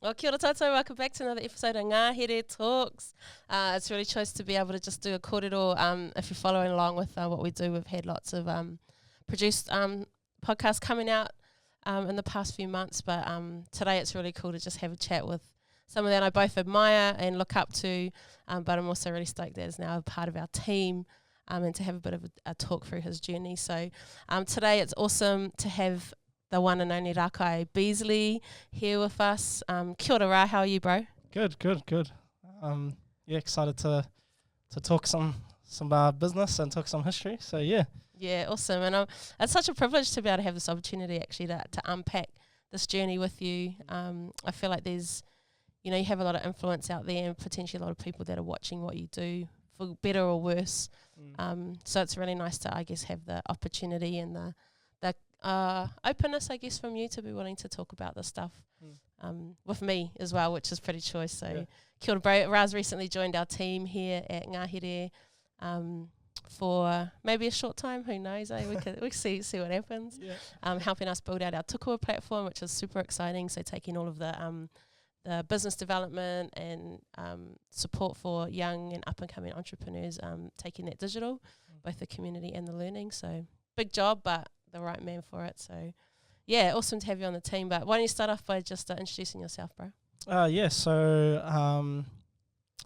Well, kia ora tātou, welcome back to another episode of Ngahere Talks. It's really choice to be able to just do a kōrero. If you're following along with what we do, we've had lots of produced podcasts coming out in the past few months, but today it's really cool to just have a chat with someone that I both admire and look up to, but I'm also really stoked that is now a part of our team and to have a bit of a talk through his journey. So today it's awesome to have the one and only Rakai Beazley here with us. Kia ora rā, how are you, bro? Good. Yeah, excited to talk some business and talk some history. So yeah. Yeah, awesome. And it's such a privilege to be able to have this opportunity actually to unpack this journey with you. I feel like there's, you have a lot of influence out there and potentially a lot of people that are watching what you do for better or worse. So it's really nice to, I guess, have the opportunity and the openness, I guess, from you to be willing to talk about this stuff with me as well, which is pretty choice. So yeah. Kia ora, bro. Raz recently joined our team here at Ngahere for maybe a short time, who knows, we could see what happens. Helping us build out our tukua platform, which is super exciting. So taking all of the business development and support for young and up-and-coming entrepreneurs, taking that digital, both the community and the learning. So big job, but the right man for it. So yeah, awesome to have you on the team. But why don't you start off by just introducing yourself, bro? So I'm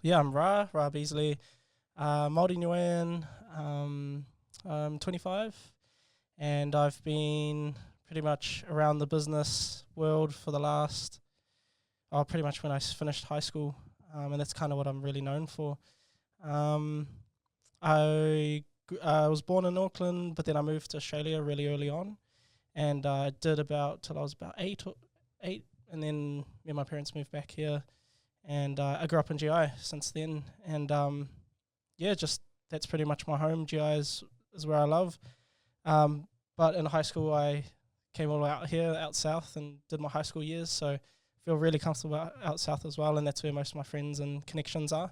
Ra Beazley, Māori Niuean. I'm 25, and I've been pretty much around the business world for the last pretty much when I finished high school, and that's kind of what I'm really known for. I was born in Auckland, but then I moved to Australia really early on, and I did about till I was about eight, and then me and my parents moved back here, and I grew up in GI since then, and just that's pretty much my home. GI is where I love, but in high school I came all the way out south and did my high school years, so feel really comfortable out south as well, and that's where most of my friends and connections are.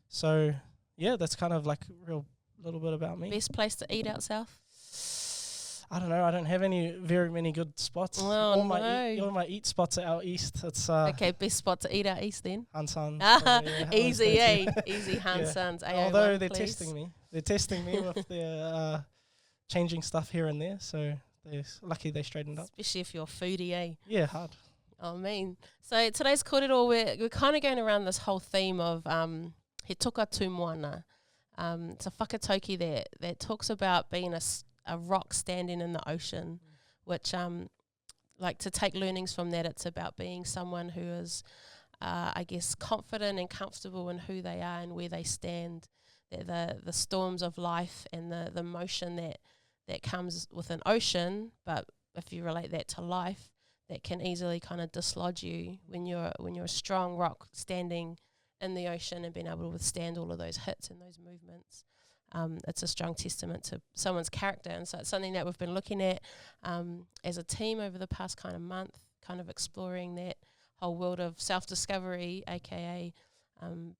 So yeah, that's kind of like real little bit about me. Best place to eat out south? I don't know. I don't have very many good spots. All my eat spots are out east. It's okay. Best spot to eat out east then. Hansan. Easy, easy Hansans. Yeah. Although they're testing me with their changing stuff here and there. So they're lucky they straightened up. Especially if you're a foodie, eh? Yeah, hard. Oh, mean. So today's kōrero, we're kind of going around this whole theme of he toka tū moana. It's a whakatauki that talks about being a rock standing in the ocean, which like to take learnings from that, it's about being someone who is, I guess, confident and comfortable in who they are and where they stand. The storms of life and the motion that comes with an ocean, but if you relate that to life, that can easily kind of dislodge you when you're a strong rock standing in the ocean and being able to withstand all of those hits and those movements. It's a strong testament to someone's character, and so it's something that we've been looking at as a team over the past kind of month, kind of exploring that whole world of self-discovery, aka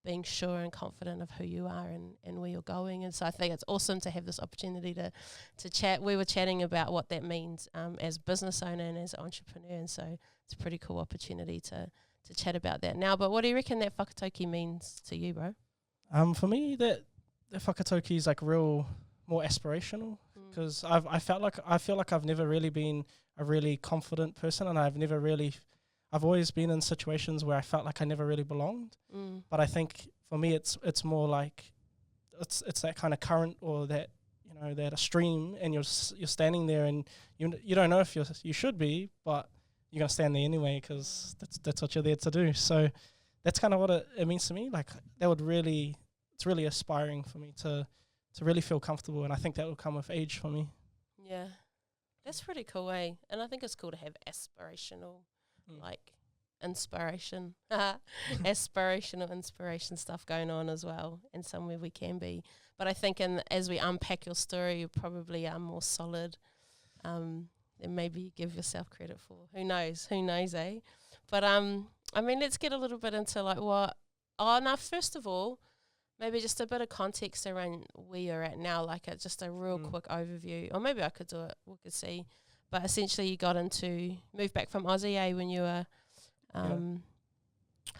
being sure and confident of who you are and where you're going. And so I think it's awesome to have this opportunity to chat. We were chatting about what that means as business owner and as an entrepreneur, and so it's a pretty cool opportunity to chat about that now. But what do you reckon that whakatauki means to you, bro? For me, that whakatauki is like more aspirational, because I feel like I've never really been a really confident person, and I've always been in situations where I felt like I never really belonged. But I think for me it's more like it's that kind of current, or that that a stream, and you're standing there and you don't know if you should be, but you're gonna stand there anyway because that's what you're there to do. So that's kind of what it means to me. Like it's really aspiring for me to really feel comfortable, and I think that will come with age for me. Yeah, that's pretty cool, eh? And I think it's cool to have aspirational, like inspiration, aspirational inspiration stuff going on as well, and somewhere we can be. But I think as we unpack your story, you probably are more solid than maybe you give yourself credit for. Who knows, eh? But I mean, let's get a little bit into like first of all, maybe just a bit of context around where you're at now, like just a real quick overview, or maybe I could do it, we could see. But essentially you moved back from Aussie, when you were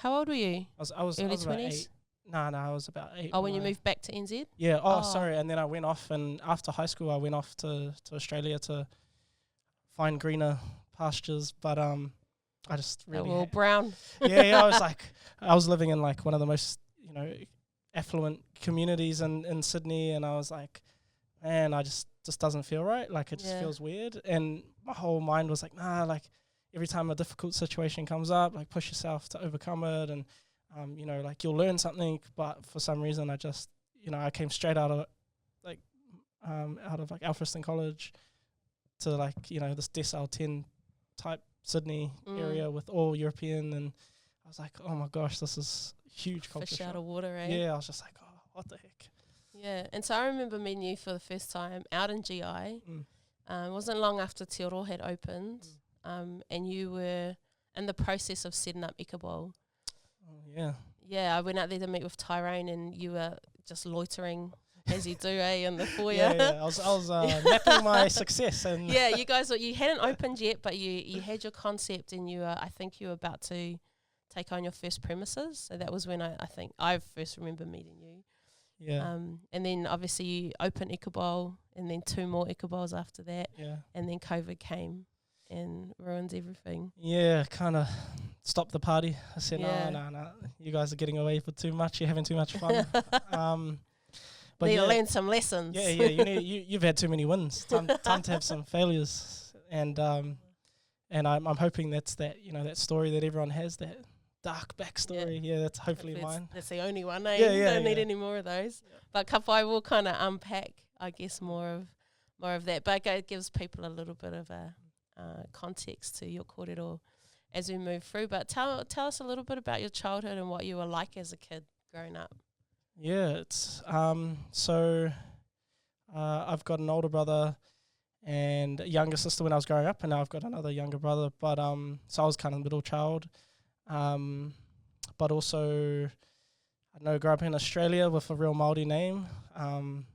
How old were you? I was Early about 20s? 8. No, I was about 8. Oh, when you moved back to NZ? Yeah. Oh. Sorry. And then I went off, and after high school, I went off to Australia to find greener pastures. But I just really all brown. yeah. I was living in like one of the most affluent communities in Sydney, and I was like, man, I just doesn't feel right. Like it just feels weird, and my whole mind was like, nah, like every time a difficult situation comes up, like push yourself to overcome it, and like you'll learn something. But for some reason, I just I came straight out of Alfriston College to like this decile 10 type Sydney area with all European, and I was like, oh my gosh, this is huge culture Fish shock. out of water, eh? Yeah, I was just like, oh, what the heck. Yeah, and so I remember meeting you for the first time out in GI. It wasn't long after Te Oro had opened, and you were in the process of setting up Ika Bowl. Oh, yeah. Yeah, I went out there to meet with Tyrone, and you were just loitering as you do, in the foyer. Yeah. I was mapping my success, and yeah, you guys you hadn't opened yet, but you had your concept, and I think you were about to take on your first premises. So that was when I think I first remember meeting you. Yeah. And then obviously you opened Ika Bowl, and then 2 more Ika Bowls after that. Yeah. And then COVID came and ruined everything. Yeah, kind of stopped the party. I said, no, you guys are getting away with too much. You're having too much fun. But need to learn some lessons. Yeah. You've had too many wins. Time to have some failures. And I'm hoping that's that that story that everyone has, that dark backstory. Yeah, that's hopefully mine. That's the only one. Eh? Yeah. Don't need any more of those. Yeah. But Kapai will kind of unpack, I guess, more of that. But it gives people a little bit of a context to your kōrero as we move through. But tell us a little bit about your childhood and what you were like as a kid growing up. Yeah, it's I've got an older brother and a younger sister when I was growing up, and now I've got another younger brother. But so I was kind of the middle child. But also, I don't know, grew up in Australia with a real Māori name. Even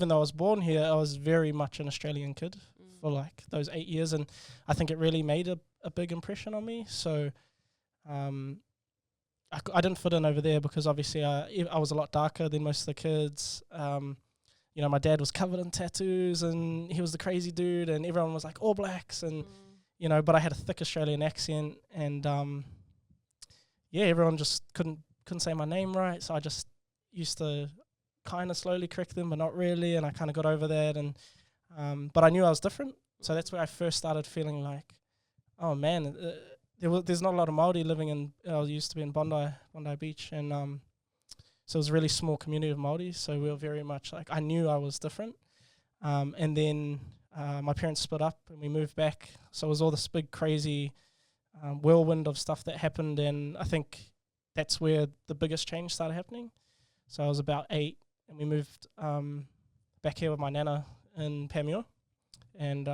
though I was born here, I was very much an Australian kid for like those 8 years, and I think it really made a big impression on me. So I didn't fit in over there because obviously I was a lot darker than most of the kids. My dad was covered in tattoos, and he was the crazy dude, and everyone was like All Blacks, and but I had a thick Australian accent, and everyone just couldn't say my name right, so I just used to kind of slowly correct them, but not really, and I kind of got over that, and but I knew I was different, so that's where I first started feeling like, oh man, there's not a lot of Māori living in. I used to be in Bondi Beach, and so it was a really small community of Māori. So we were very much like, I knew I was different, and then my parents split up and we moved back. So it was all this big crazy whirlwind of stuff that happened, and I think that's where the biggest change started happening. So I was about 8, and we moved back here with my nana in Pamua, and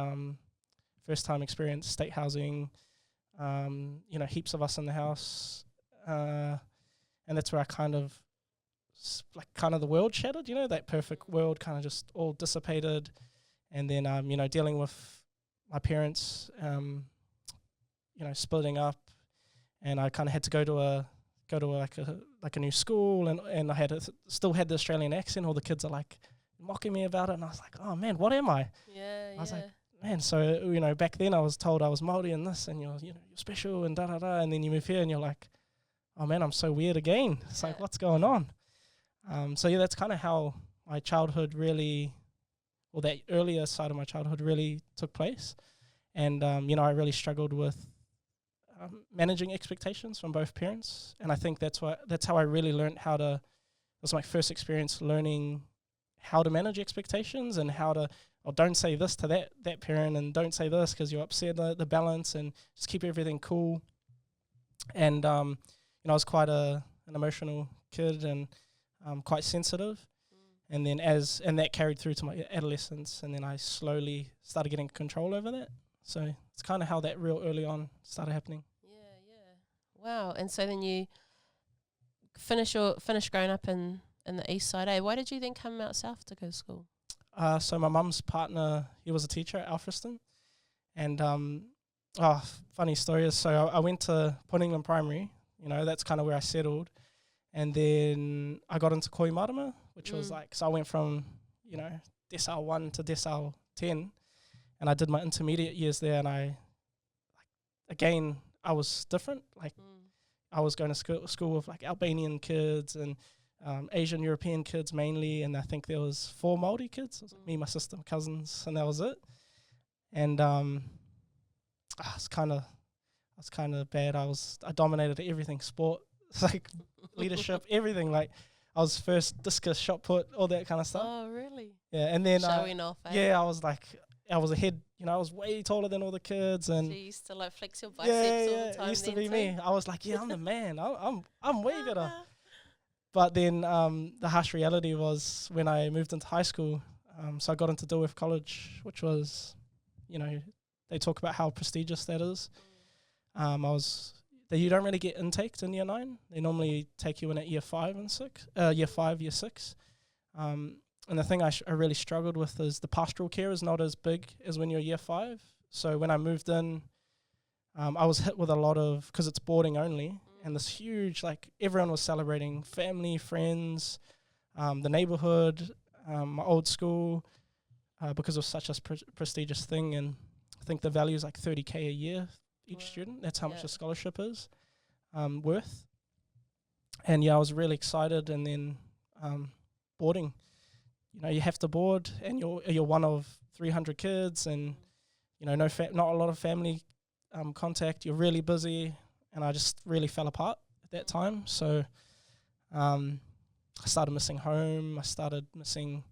first time experience state housing. Heaps of us in the house, and that's where I kind of the world shattered, that perfect world kind of just all dissipated, and then dealing with my parents, splitting up, and I kind of had to go to a new school, and I still had the Australian accent. All the kids are like mocking me about it, and I was like, oh man, what am I? I was like, man, so, back then I was told I was Māori and this, and you're special and da-da-da, and then you move here and you're like, oh man, I'm so weird again. It's like, what's going on? That's kind of how my childhood really, or that earlier side of my childhood really took place. And, I really struggled with managing expectations from both parents. And I think that's how I really learned it was my first experience learning how to manage expectations, and how to, don't say this to that parent, and don't say this because you'll upset the balance, and just keep everything cool. And I was quite an emotional kid, and quite sensitive. And then that carried through to my adolescence, and then I slowly started getting control over that. So it's kind of how that real early on started happening. Yeah. Wow. And so then you finished growing up in the east side. Why did you then come out south to go to school? So my mum's partner, he was a teacher at Alfriston, and funny story is, so I went to Polynesian Primary, You know, that's kind of where I settled. And then I got into Koimarama, which was like, so I went from, you know, decile 1 to decile 10, and I did my intermediate years there, and I was different. Like, I was going to school with like Albanian kids and Asian European kids mainly, and I think there was 4 Māori kids. It was like me, my sister, my cousins, and that was it. And it's kind of bad. I dominated everything, sport, like leadership, everything. Like, I was first discus, shot put, all that kind of stuff. Oh, really? Yeah, and then showing off. Yeah, I was ahead. You know, I was way taller than all the kids, and so you used to like flex your biceps all the time. It used to be too? me. I was like, yeah, I'm the man. I'm way better. But then the harsh reality was when I moved into high school. So I got into Dilworth College, which was, you know, they talk about how prestigious that is. You don't really get intaked in year 9. They normally take you in at year 5 and 6. Year 6. And the thing I really struggled with is the pastoral care is not as big as when you're year 5. So when I moved in, I was hit with a lot of, because it's boarding only, and this huge, like, everyone was celebrating, family, friends, the neighborhood, my old school, because it was such a prestigious thing. And I think the value is like 30K a year each student. That's how much a scholarship is worth. And yeah, I was really excited. And then boarding, you know, you have to board, and you're one of 300 kids, and you know, not a lot of family contact. You're really busy, and I just really fell apart at that time. So I started missing home. I started missing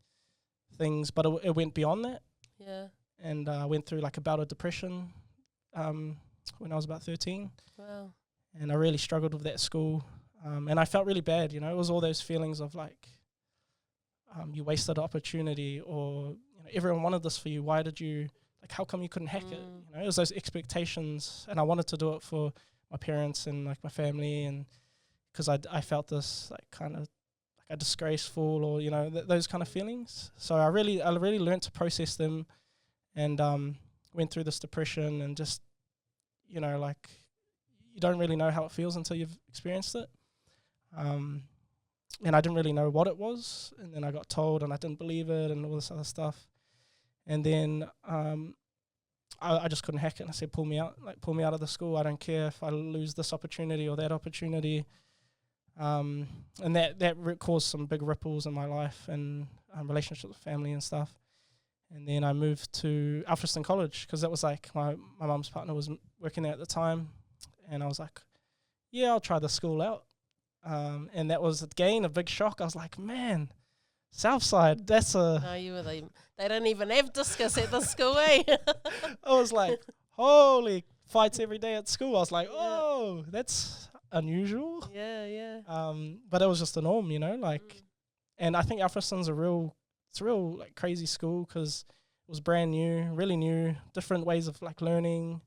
things, but it went beyond that. Yeah. And I went through like a bout of depression when I was about 13. Wow. And I really struggled with that at school. And I felt really bad, you know. It was all those feelings of like, you wasted opportunity, or you know, everyone wanted this for you. Why did you, like, how come you couldn't hack it? You know, it was those expectations, and I wanted to do it for my parents and like my family, and because I felt this like kind of like a disgraceful, or you know, those kind of feelings. So I really learned to process them, and went through this depression, and just, you know, like, you don't really know how it feels until you've experienced it. And I didn't really know what it was, and then I got told, and I didn't believe it, and all this other stuff. And then I just couldn't hack it, and I said, pull me out of the school. I don't care if I lose this opportunity or that opportunity. And that caused some big ripples in my life, and relationships with family and stuff. And then I moved to Alfriston College, because that was like my mum's partner was working there at the time, and I was like, yeah, I'll try the school out. And that was, again, a big shock. I was like, man, Southside, that's a... No, they don't even have discus at the school, eh? I was like, holy, fights every day at school. I was like, oh, that's unusual. Yeah. But it was just the norm, you know, like, and I think Alfriston's a real like crazy school, because it was brand new, really new, different ways of like learning.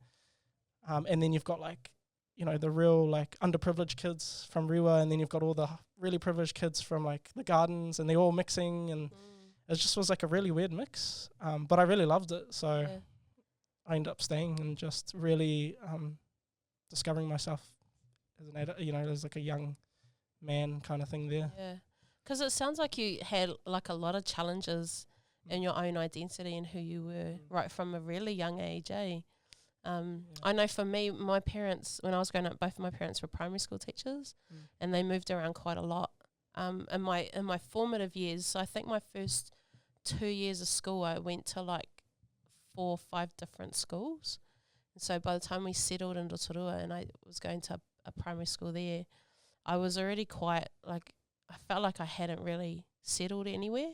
And then you've got like, you know, the real like underprivileged kids from Rewa, and then you've got all the really privileged kids from like the gardens, and they're all mixing, and it just was like a really weird mix. But I really loved it, so I ended up staying and just really discovering myself as an adult, you know, as like a young man kind of thing there. Yeah, because it sounds like you had like a lot of challenges in your own identity and who you were right from a really young age, eh? I know for me, my parents, when I was growing up, both of my parents were primary school teachers, and they moved around quite a lot. In my formative years, so I think my first 2 years of school, I went to like 4 or 5 different schools. And so by the time we settled in Rotorua and I was going to a primary school there, I was already quite like, I felt like I hadn't really settled anywhere.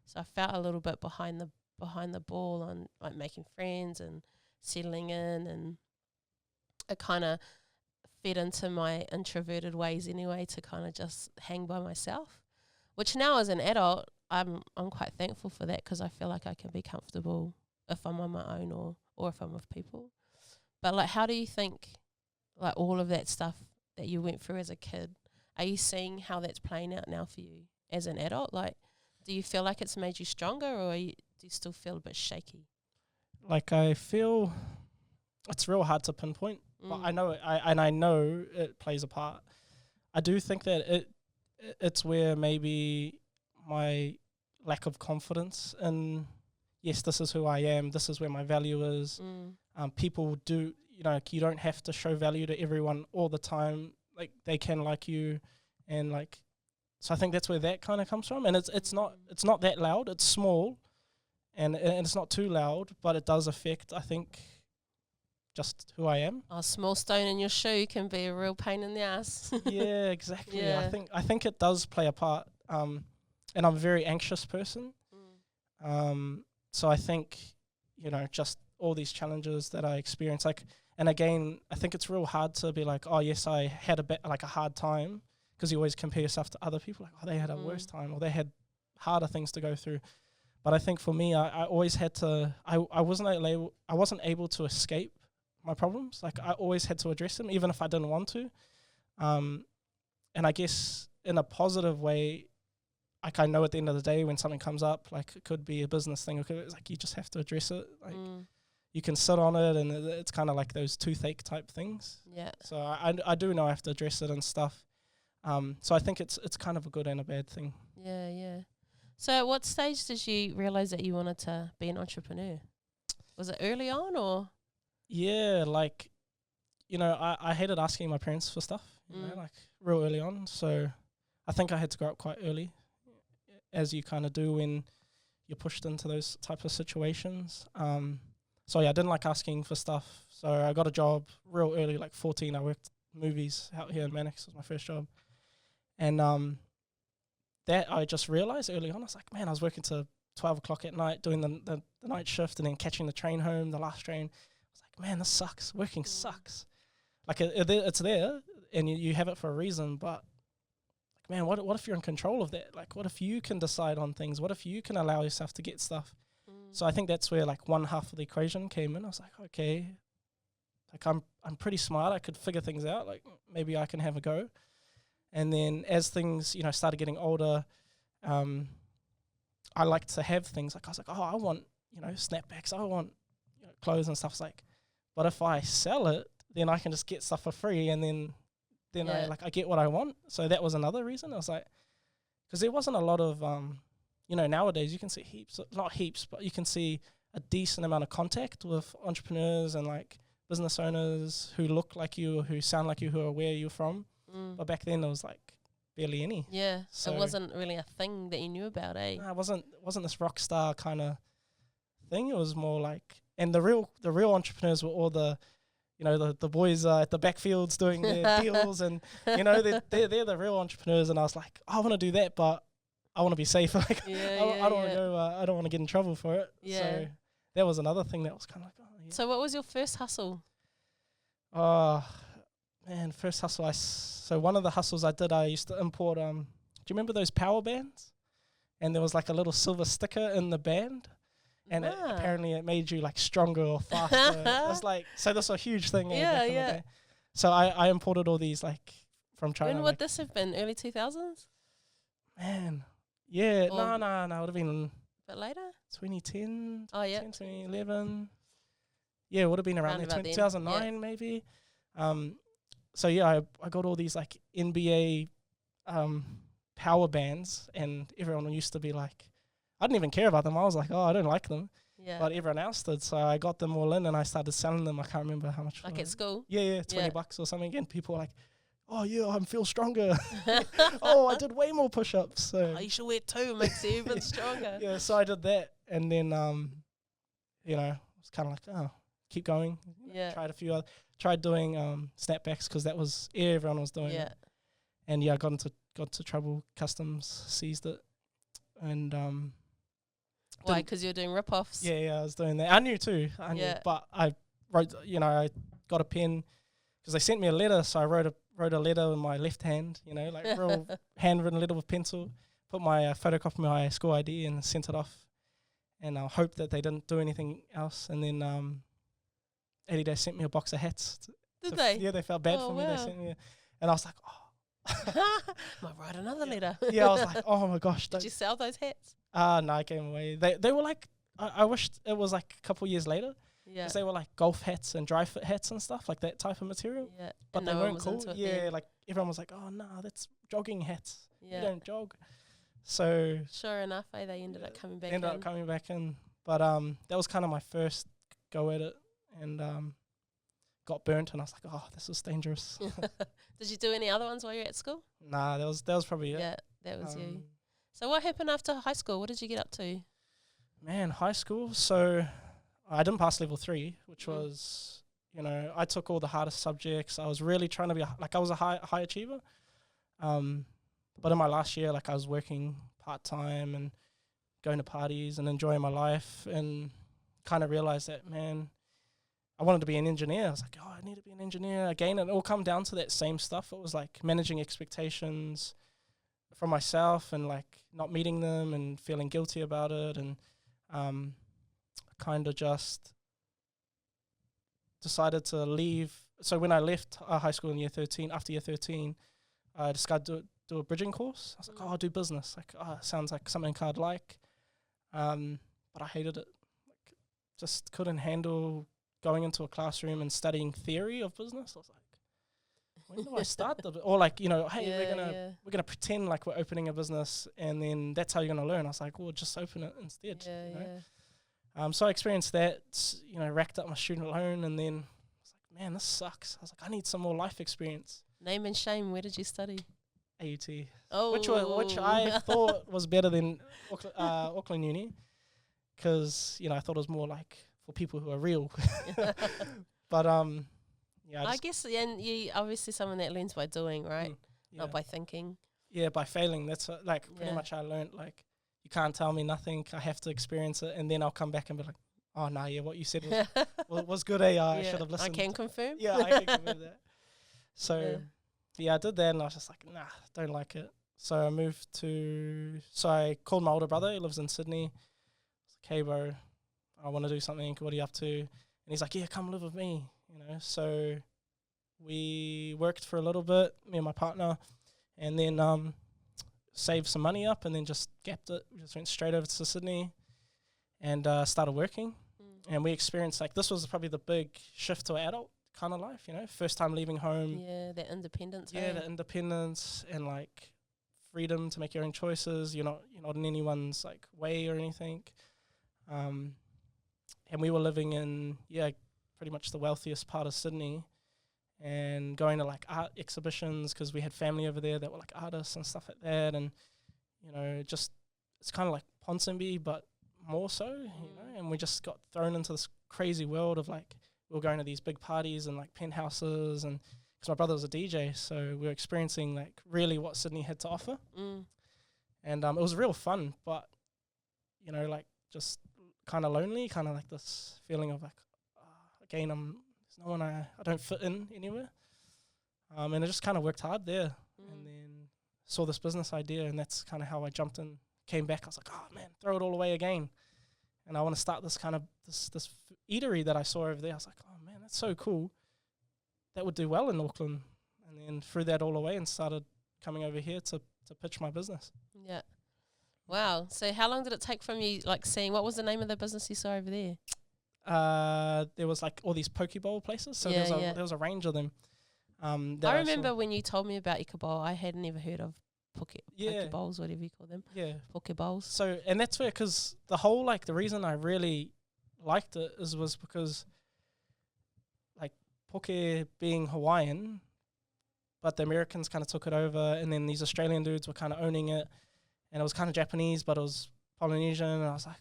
So I felt a little bit behind the ball on like making friends and settling in, and it kind of fed into my introverted ways anyway, to kind of just hang by myself, which now as an adult I'm quite thankful for that, because I feel like I can be comfortable if I'm on my own or if I'm with people. But like, how do you think like all of that stuff that you went through as a kid, are you seeing how that's playing out now for you as an adult? Like, do you feel like it's made you stronger, or do you still feel a bit shaky? Like, I feel it's real hard to pinpoint but I know I know it plays a part. I do think that it's where maybe my lack of confidence in, yes, this is who I am, this is where my value is. People do, you don't have to show value to everyone all the time. Like, they can like you, and like, so I think that's where that kind of comes from. And it's not that loud. It's small, and it's not too loud, but it does affect, I think, just who I am. A small stone in your shoe can be a real pain in the ass. Yeah, exactly. Yeah. I think it does play a part. And I'm a very anxious person. So I think, just all these challenges that I experience, like, and again, I think it's real hard to be like, oh yes, I had a hard time, because you always compare yourself to other people, like, oh, they had a worse time, or they had harder things to go through. But I think for me, I always had to, I wasn't able to escape my problems. Like, I always had to address them, even if I didn't want to. And I guess in a positive way, like, I know at the end of the day when something comes up, like, it could be a business thing, it's like you just have to address it. Like, you can sit on it, and it's kind of like those toothache type things. Yeah. So I do know I have to address it and stuff. So I think it's kind of a good and a bad thing. Yeah, yeah. So at what stage did you realize that you wanted to be an entrepreneur? Was it early on, or? Yeah, like, I hated asking my parents for stuff, like, real early on. So I think I had to grow up quite early, as you kind of do when you're pushed into those type of situations. So yeah, I didn't like asking for stuff. So I got a job real early, like 14. I worked movies out here in Mannix. It was my first job. And that I just realized early on, I was like, man, I was working to 12 o'clock at night doing the night shift, and then catching the train home, the last train. I was like, man, this sucks. Working sucks. Like, it's there, and you have it for a reason, but like, man, what if you're in control of that? Like, what if you can decide on things? What if you can allow yourself to get stuff? So I think that's where, like, one half of the equation came in. I was like, okay, like, I'm pretty smart. I could figure things out. Like, maybe I can have a go. And then as things, started getting older, I liked to have things. Like, I was like, oh, I want, snapbacks. I want clothes and stuff. It's like, but if I sell it, then I can just get stuff for free, and then I get what I want. So that was another reason. I was like, because there wasn't a lot of, nowadays you can see not heaps, but you can see a decent amount of contact with entrepreneurs and, like, business owners who look like you, or who sound like you, who are where you're from. But back then there was, like, barely any. Yeah, so it wasn't really a thing that you knew about, eh? No, it wasn't this rock star kind of thing. It was more like, and the real entrepreneurs were all the, the boys at the backfields doing their deals, and they're the real entrepreneurs. And I was like, I want to do that, but I want to be safe. Like, I don't want to go. I don't want to get in trouble for it. Yeah. So that was another thing that was kind of like, oh yeah. So what was your first hustle? Man, first hustle. So one of the hustles I did, I used to import. Do you remember those power bands? And there was, like, a little silver sticker in the band, and apparently it made you, like, stronger or faster. It was like, so that's a huge thing. Yeah, yeah. So I imported all these, like, from China. When would this have been? Early 2000s? Man, yeah. No. It would have been a bit later. 2010. Oh yeah. 2011. Yeah, it would have been around there. 2009 maybe. So yeah, I got all these, like, NBA power bands, and everyone used to be like, I didn't even care about them. I was like, oh, I don't like them. Yeah. But everyone else did. So I got them all in, and I started selling them. I can't remember how much. Like at school? Yeah, $20 or something. And people were like, oh yeah, I feel stronger. Oh, I did way more push-ups. So you should wear 2. It makes you even stronger. Yeah, so I did that, and then it's kind of like, oh, keep going. Yeah. Tried doing snapbacks, because that was everyone was doing it. And yeah, I got into trouble. Customs seized it, and why? Because you're doing rip-offs. Yeah, I was doing that. I knew too. But I wrote. I got a pen, because they sent me a letter, so I wrote a letter with my left hand. like real handwritten letter with pencil. Put my photocopy my school ID and sent it off, and I hoped that they didn't do anything else. And then Adidas sent me a box of hats. Did they? Yeah, they felt bad for me. They sent me, and I was like, oh. Might write another letter. Yeah, I was like, oh my gosh. Did you sell those hats? No, I gave them away. They were like, I wished it was like a couple years later. Yeah. Because they were like golf hats and dry fit hats and stuff, like that type of material. Yeah. But And they no one weren't was cool. into it Yeah, then. like everyone was like, oh, no, that's jogging hats. Yeah. You don't jog. So Sure enough, they ended up coming back ended in. up coming back in. But that was kind of my first go at it, and got burnt, and I was like, oh, this is dangerous. Did you do any other ones while you were at school? Nah, that was probably it. Yeah, that was you. So what happened after high school? What did you get up to? Man, high school. So I didn't pass level 3, which was, I took all the hardest subjects. I was really trying to be I was a high achiever. But in my last year, like I was working part-time and going to parties and enjoying my life, and kind of realized that, man, I wanted to be an engineer. I was like, oh, I need to be an engineer. Again, it all come down to that same stuff. It was like managing expectations from myself and like not meeting them and feeling guilty about it, and kind of just decided to leave. So when I left high school in year 13, after year 13, I decided to do a bridging course. I was like, oh, I'll do business. Like, oh, sounds like something I'd like. But I hated it. Like, just couldn't handle going into a classroom and studying theory of business. I was like, when do I start? Or like, hey, we're gonna pretend like we're opening a business, and then that's how you're gonna learn. I was like, well, just open it instead. So I experienced that. Racked up my student loan, and then I was like, man, this sucks. I was like, I need some more life experience. Name and shame. Where did you study? AUT. Oh, which I thought was better than Auckland Uni, because I thought it was more like for people who are real. But I guess, and you obviously someone that learns by doing, right? Not by thinking. Yeah, by failing. That's pretty much I learned. Like, you can't tell me nothing. I have to experience it, and then I'll come back and be like, oh no, what you said was good. I should have listened. I can confirm. Yeah, I can confirm that. So. Yeah, I did that, and I was just like, nah, don't like it. So I called my older brother, he lives in Sydney. I was like, hey, bro, I want to do something. What are you up to? And he's like, yeah, come live with me. So we worked for a little bit, me and my partner, and then saved some money up, and then just gapped it. We just went straight over to Sydney and started working. And we experienced, like, this was probably the big shift to adult kind of life, first time leaving home. Yeah, that independence. Yeah, the independence and like freedom to make your own choices. You're not in anyone's like way or anything. And we were living in pretty much the wealthiest part of Sydney, and going to like art exhibitions because we had family over there that were like artists and stuff like that. And just it's kind of like Ponsonby, but more so. And we just got thrown into this crazy world of like, we were going to these big parties and like penthouses, and because my brother was a DJ, so we were experiencing like really what Sydney had to offer. And it was real fun, but like just kind of lonely, kind of like this feeling of like, again, there's no one, I don't fit in anywhere. And I just kind of worked hard there, and then saw this business idea, and that's kind of how I jumped in, came back. I was like, oh man, throw it all away again. And I want to start this kind of this eatery that I saw over there. I was like, oh man, that's so cool. That would do well in Auckland. And then threw that all away and started coming over here to pitch my business. Yeah. Wow. So how long did it take from you, like, seeing, what was the name of the business you saw over there? There was like all these poke bowl places. So there was a range of them. I remember when you told me about Ika Bowl, I had never heard of poke bowls, whatever you call them. Yeah. Poke bowls. So, and that's where, because the whole, like, the reason I really liked it was because, like, poke being Hawaiian, but the Americans kind of took it over, and then these Australian dudes were kind of owning it, and it was kind of Japanese, but it was Polynesian, and I was like,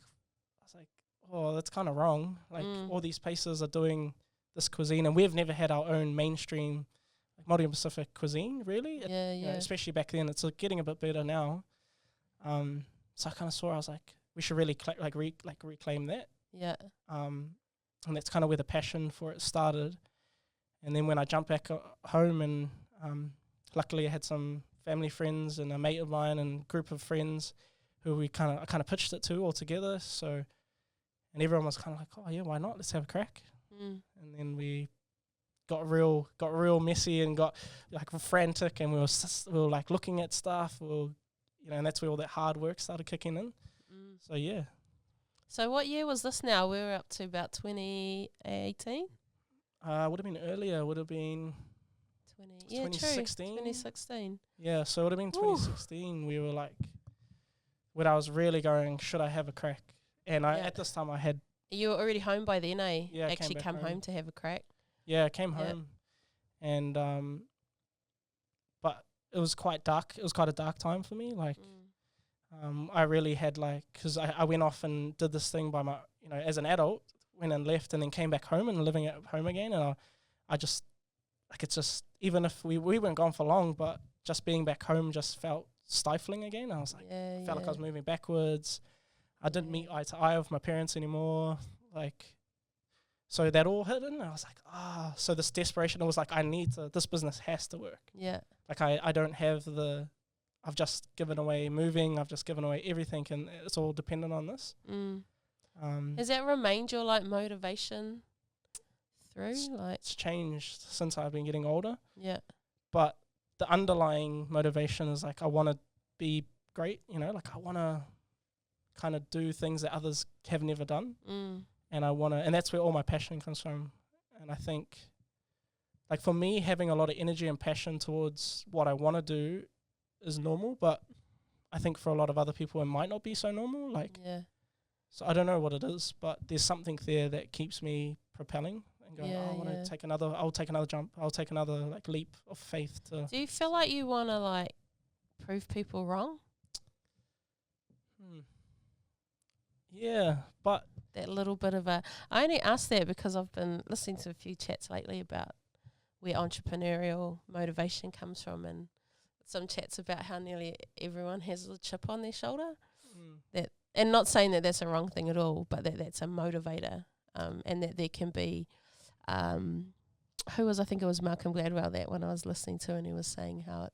oh, that's kind of wrong. Like, all these places are doing this cuisine, and we've never had our own mainstream Māori and Pacific cuisine, really. Especially back then. It's getting a bit better now. So I kind of saw, I was like, we should really reclaim that. Yeah. And that's kind of where the passion for it started. And then when I jumped back home, and luckily I had some family friends and a mate of mine and group of friends who I kind of pitched it to all together. So, and everyone was kind of like, oh yeah, why not? Let's have a crack. And then we got real messy and got like frantic, and we were like looking at stuff, and that's where all that hard work started kicking in. So yeah. So what year was this now? We were up to about 2018? Would have been earlier. Would have been 2016. 2016. Yeah, so it would have been 2016. We were like, when I was really going, should I have a crack? And at this time I had. You were already home by then, eh? Yeah, actually come home to have a crack. Yeah, I came home, and but it was quite dark. It was quite a dark time for me. Like, I really had because I went off and did this thing by my, as an adult, went and left, and then came back home and living at home again, and I just it's just, even if we weren't gone for long, but just being back home just felt stifling again. I was like, felt like I was moving backwards. I didn't meet eye to eye with my parents anymore. So that all hit, and I was like, so this desperation, it was like, this business has to work. Yeah. Like I don't have I've just given away moving, I've just given away everything, and it's all dependent on this. Has that remained your motivation through? It's changed since I've been getting older. Yeah. But the underlying motivation is I want to be great, I want to kind of do things that others have never done. And and that's where all my passion comes from. And I think, for me, having a lot of energy and passion towards what I want to do is normal, but I think for a lot of other people, it might not be so normal. So I don't know what it is, but there's something there that keeps me propelling and going, I'll take another jump. I'll take another leap of faith. Do you feel like you want to prove people wrong? Yeah, but that little bit of I only ask that because I've been listening to a few chats lately about where entrepreneurial motivation comes from, and some chats about how nearly everyone has a chip on their shoulder. And not saying that that's a wrong thing at all, but that's a motivator, and that there can be, I think it was Malcolm Gladwell that when I was listening to, and he was saying how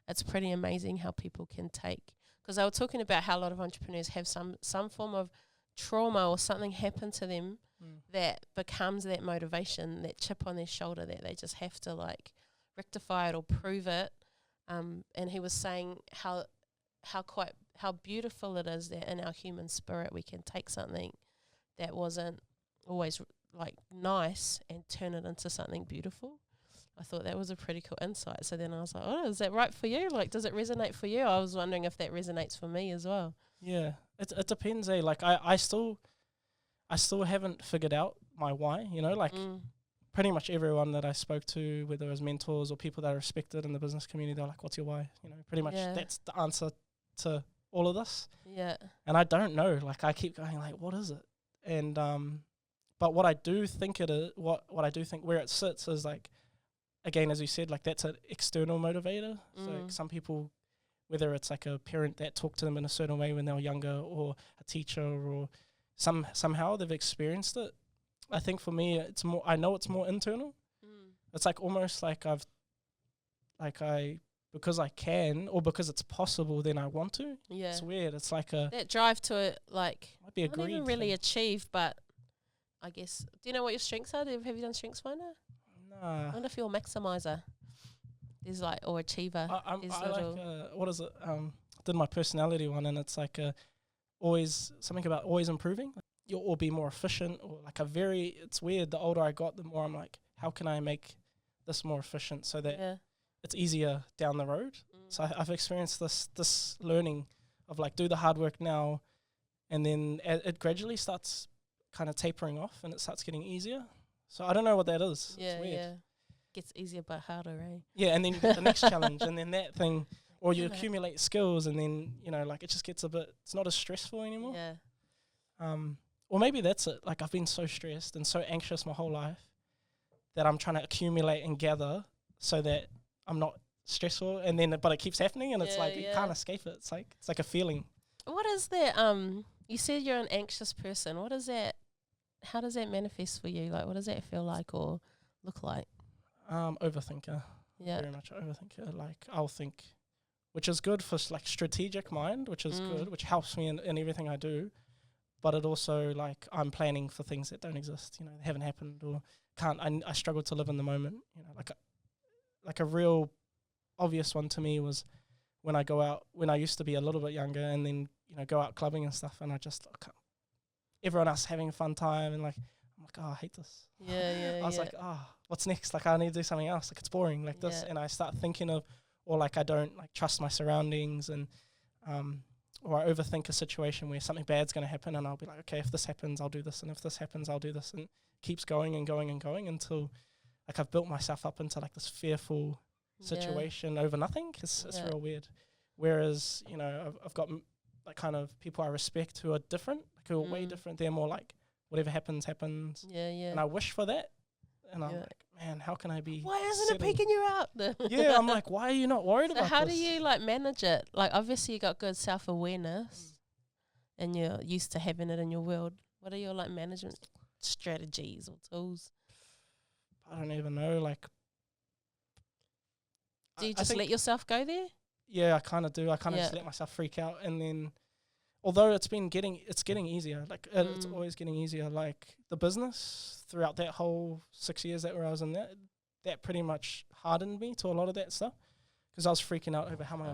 it's pretty amazing how people can take, because they were talking about how a lot of entrepreneurs have some form of trauma or something happen to them that becomes that motivation, that chip on their shoulder that they just have to rectify it or prove it. And he was saying how beautiful it is that in our human spirit we can take something that wasn't always nice and turn it into something beautiful. I thought that was a pretty cool insight. So then I was like, is that right for you? Does it resonate for you? I was wondering if that resonates for me as well. Yeah, it depends, eh? I still haven't figured out my why, pretty much everyone that I spoke to, whether it was mentors or people that I respected in the business community, they're like, what's your why? Pretty much that's the answer to all of this. Yeah. And I don't know, I keep going what is it? And but what I do think it is, what I do think where it sits is again, as you said, that's an external motivator. So some people, whether it's a parent that talked to them in a certain way when they were younger, or a teacher, or somehow they've experienced it. I think for me, it's more, I know it's more internal. It's almost because I can, or because it's possible, then I want to. Yeah. It's weird. It's that drive to it, might be a not even really achieve, but I guess, do you know what your strengths are? Have you done Strengths Finder? Nah. I wonder if you're a maximizer. There's or achiever. What is it? Did my personality one, and it's always something about always improving. Or be more efficient, or it's weird. The older I got, the more I'm how can I make this more efficient so that it's easier down the road? So I've experienced this learning of do the hard work now, and then it gradually starts kind of tapering off, and it starts getting easier. So I don't know what that is. Yeah, it's weird. Yeah. Gets easier but harder, eh? Yeah, and then you get the next challenge, and then that thing, or you accumulate skills, and then it just gets it's not as stressful anymore. Yeah. Or maybe that's it. I've been so stressed and so anxious my whole life that I'm trying to accumulate and gather so that I'm not stressful, and then but it keeps happening, and it's you can't escape it. It's like a feeling. What is that? You said you're an anxious person. What is that? How does that manifest for you? What does that feel like or look like? Overthinker. Yeah. Very much overthinker. I'll think, which is good for strategic mind, which is good, which helps me in everything I do. But it also I'm planning for things that don't exist, they haven't happened or can't. I struggle to live in the moment. A real obvious one to me was when I go out, when I used to be a little bit younger, and then go out clubbing and stuff, and I can't. everyone else having a fun time, and like I'm like, oh, I hate this. I was like, oh, what's next? Like I need to do something else. Like it's boring like this, and I start thinking of, or like I don't like trust my surroundings, and or I overthink a situation where something bad's going to happen, and I'll be like, okay, if this happens, I'll do this, and if this happens, I'll do this, and it keeps going and going and going until like I've built myself up into like this fearful situation over nothing. It's real weird. Whereas, you know, I've got like kind of people I respect who are different, like who are way different. They're more like whatever happens, happens. And I wish for that. And I'm like, man, how can I be? Why isn't it peeking you out? I'm like, why are you not worried about this? How do you like manage it? Like obviously you got good self-awareness and you're used to having it in your world. What are your like management strategies or tools? I don't even know. Like, do you just let yourself go there? Yeah, I kind of do. I kind of just let myself freak out, and then, although it's getting easier. Like it's always getting easier. Like the business throughout that whole 6 years that I was in that pretty much hardened me to a lot of that stuff, because I was freaking out over how am I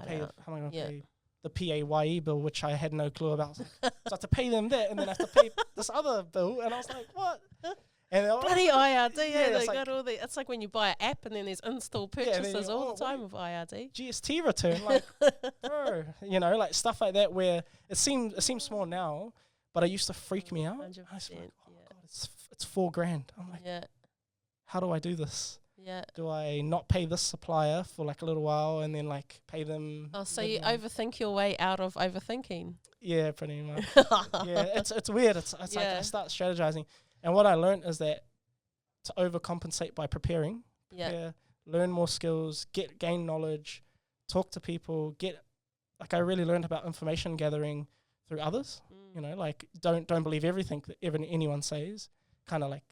going to pay the PAYE bill, which I had no clue about. So I have to pay them that, and then I have to pay this other bill, and I was like, what? And bloody IRD, they got all the. It's like when you buy an app and then there's install purchases all the time with IRD. GST return, like, bro, you know, like stuff like that where it seems small now, but it used to freak me out. 100%, I was like, oh my God, it's $4,000. I'm like, how do I do this? Do I not pay this supplier for like a little while and then like pay them? Oh, so you overthink your way out of overthinking? Yeah, pretty much. It's weird. It's like I start strategizing. And what I learned is that to overcompensate by preparing, learn more skills, gain knowledge, talk to people, I really learned about information gathering through others. You know, like don't believe everything that anyone says. Kind of like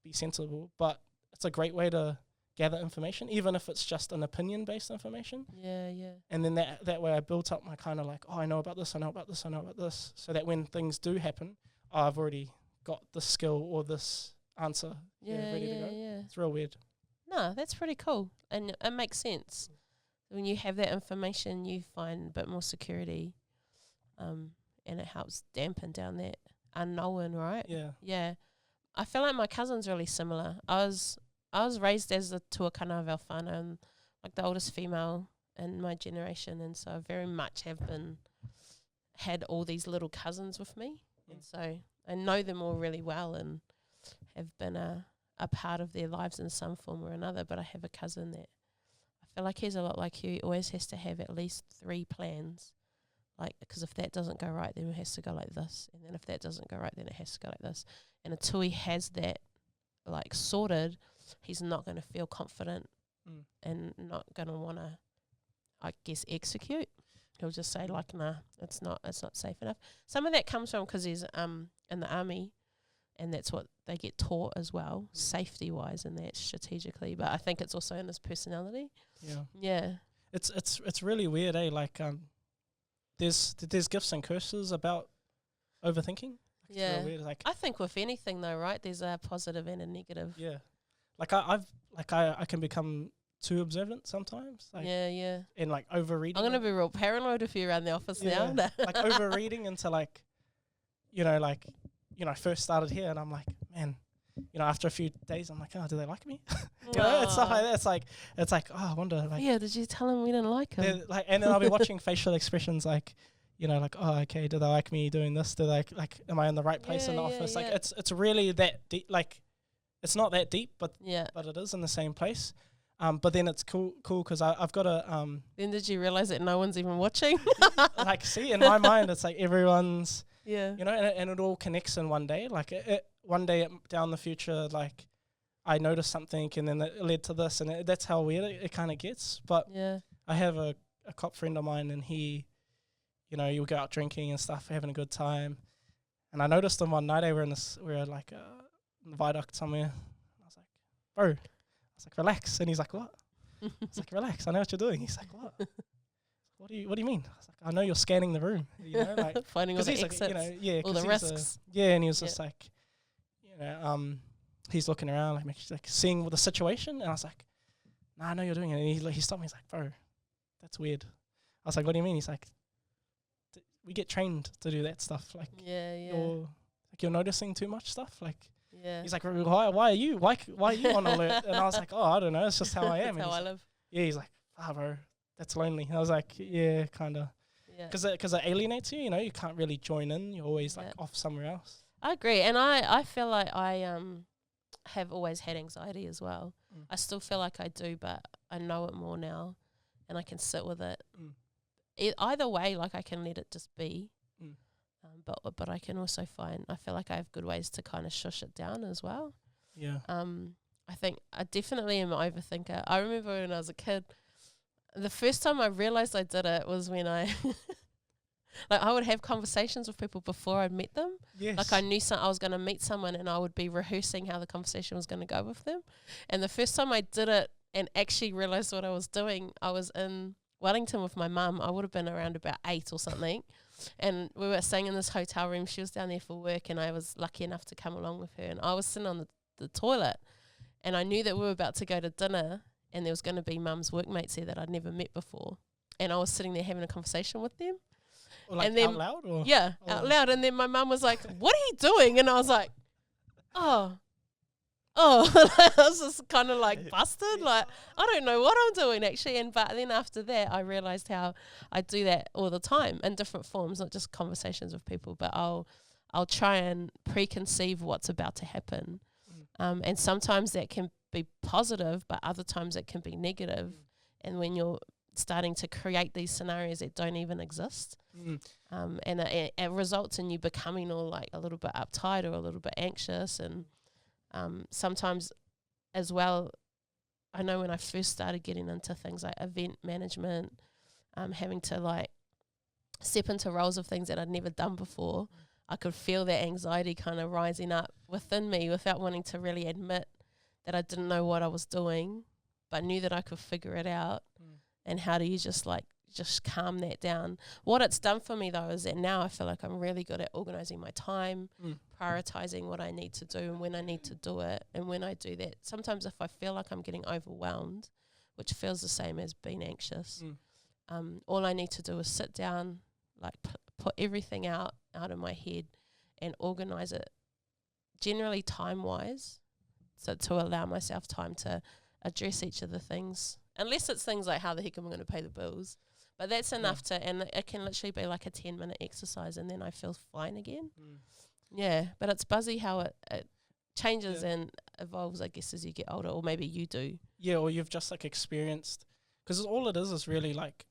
be sensible, but it's a great way to gather information, even if it's just an opinion-based information. And then that way I built up my kind of like, oh, I know about this, I know about this, I know about this, so that when things do happen, I've already got the skill or this answer ready to go. It's real weird. No, that's pretty cool. And it makes sense. When you have that information, you find a bit more security, and it helps dampen down that unknown, right? Yeah. I feel like my cousin's really similar. I was raised as a tuakana of Alfana, and like the oldest female in my generation, and so I very much had all these little cousins with me, and so I know them all really well and have been a part of their lives in some form or another. But I have a cousin that I feel like he's a lot like you. He always has to have at least 3 plans, like, because if that doesn't go right, then it has to go like this, and then if that doesn't go right, then it has to go like this. And until he has that like sorted, he's not going to feel confident and not going to want to, I guess, execute. He'll just say like, nah, it's not safe enough. Some of that comes from because he's in the army, and that's what they get taught as well, safety wise and that strategically. But I think it's also in his personality. It's really weird, eh? Like there's gifts and curses about overthinking. It's real weird. Like I think with anything though, right? There's a positive and a negative. Like I can become too observant sometimes. Like and like overreading. I'm gonna be real paranoid if you're around the office now. Like overreading into like, I first started here and I'm like, man, after a few days I'm like, oh, do they like me? It's stuff like that. It's like, oh, I wonder. Like, did you tell him we didn't like him? Like, and then I'll be watching facial expressions like, like, oh, okay, do they like me doing this? Do they like, am I in the right place in the office? Like, it's really that deep. Like, it's not that deep, but it is in the same place. But then it's cool because I've got a. Then did you realize that no one's even watching? Like, see, in my mind, it's like everyone's. And it all connects in one day. Like, one day down the future, like, I noticed something and then it led to this, and that's how weird it kind of gets. But I have a cop friend of mine, and he, you'll go out drinking and stuff, having a good time. And I noticed him one night. We were like in the viaduct somewhere. I was like, bro. I was like, relax. And he's like, what? I was like, relax. I know what you're doing. He's like, what? What do you mean? I was like, I know you're scanning the room. Like finding all the exits, like, all the risks. And he was just like, he's looking around, like seeing the situation. And I was like, nah, I know you're doing it. And he stopped me. He's like, bro, that's weird. I was like, what do you mean? He's like, we get trained to do that stuff. Like, you're noticing too much stuff. Like, Yeah. he's like, why are you on alert? And I was like, oh, I don't know. It's just how I am. That's how I like, live. yeah, he's like, bro, that's lonely. I was like, yeah, kind of. Yeah. Because it alienates you, you can't really join in. You're always like off somewhere else. I agree. And I feel like I have always had anxiety as well. I still feel like I do, but I know it more now and I can sit with it. Either way, like I can let it just be. But I can also I feel like I have good ways to kind of shush it down as well. Yeah. I think I definitely am an overthinker. I remember when I was a kid, the first time I realized I did it was when I like I would have conversations with people before I'd met them. Yes. Like I knew I was going to meet someone and I would be rehearsing how the conversation was going to go with them. And the first time I did it and actually realized what I was doing, I was in Wellington with my mum. I would have been around about 8 or something. And we were staying in this hotel room. She was down there for work and I was lucky enough to come along with her. And I was sitting on the toilet and I knew that we were about to go to dinner and there was going to be mum's workmates there that I'd never met before. And I was sitting there having a conversation with them. Or like and then, out loud? Or? Yeah, out loud. And then my mum was like, what are you doing? And I was like, oh. I was just kind of like busted. Like, I don't know what I'm doing actually. But then after that, I realized how I do that all the time in different forms, not just conversations with people, but I'll try and preconceive what's about to happen. And sometimes that can be positive, but other times it can be negative. And when you're starting to create these scenarios that don't even exist, and it results in you becoming all like a little bit uptight or a little bit anxious. And sometimes as well, I know when I first started getting into things like event management, having to like step into roles of things that I'd never done before, I could feel that anxiety kind of rising up within me without wanting to really admit that I didn't know what I was doing, but knew that I could figure it out. And how do you just calm that down? What it's done for me though is that now I feel like I'm really good at organizing my time, prioritizing what I need to do and when I need to do it. And when I do that, sometimes if I feel like I'm getting overwhelmed, which feels the same as being anxious, all I need to do is sit down, like put everything out of my head and organize it, generally time-wise, so to allow myself time to address each of the things. Unless it's things like how the heck am I going to pay the bills. But that's enough and it can literally be like a 10-minute exercise and then I feel fine again. Yeah, but it's buzzy how it changes and evolves, I guess, as you get older, or maybe you do. Yeah, or you've just like experienced, because all it is really like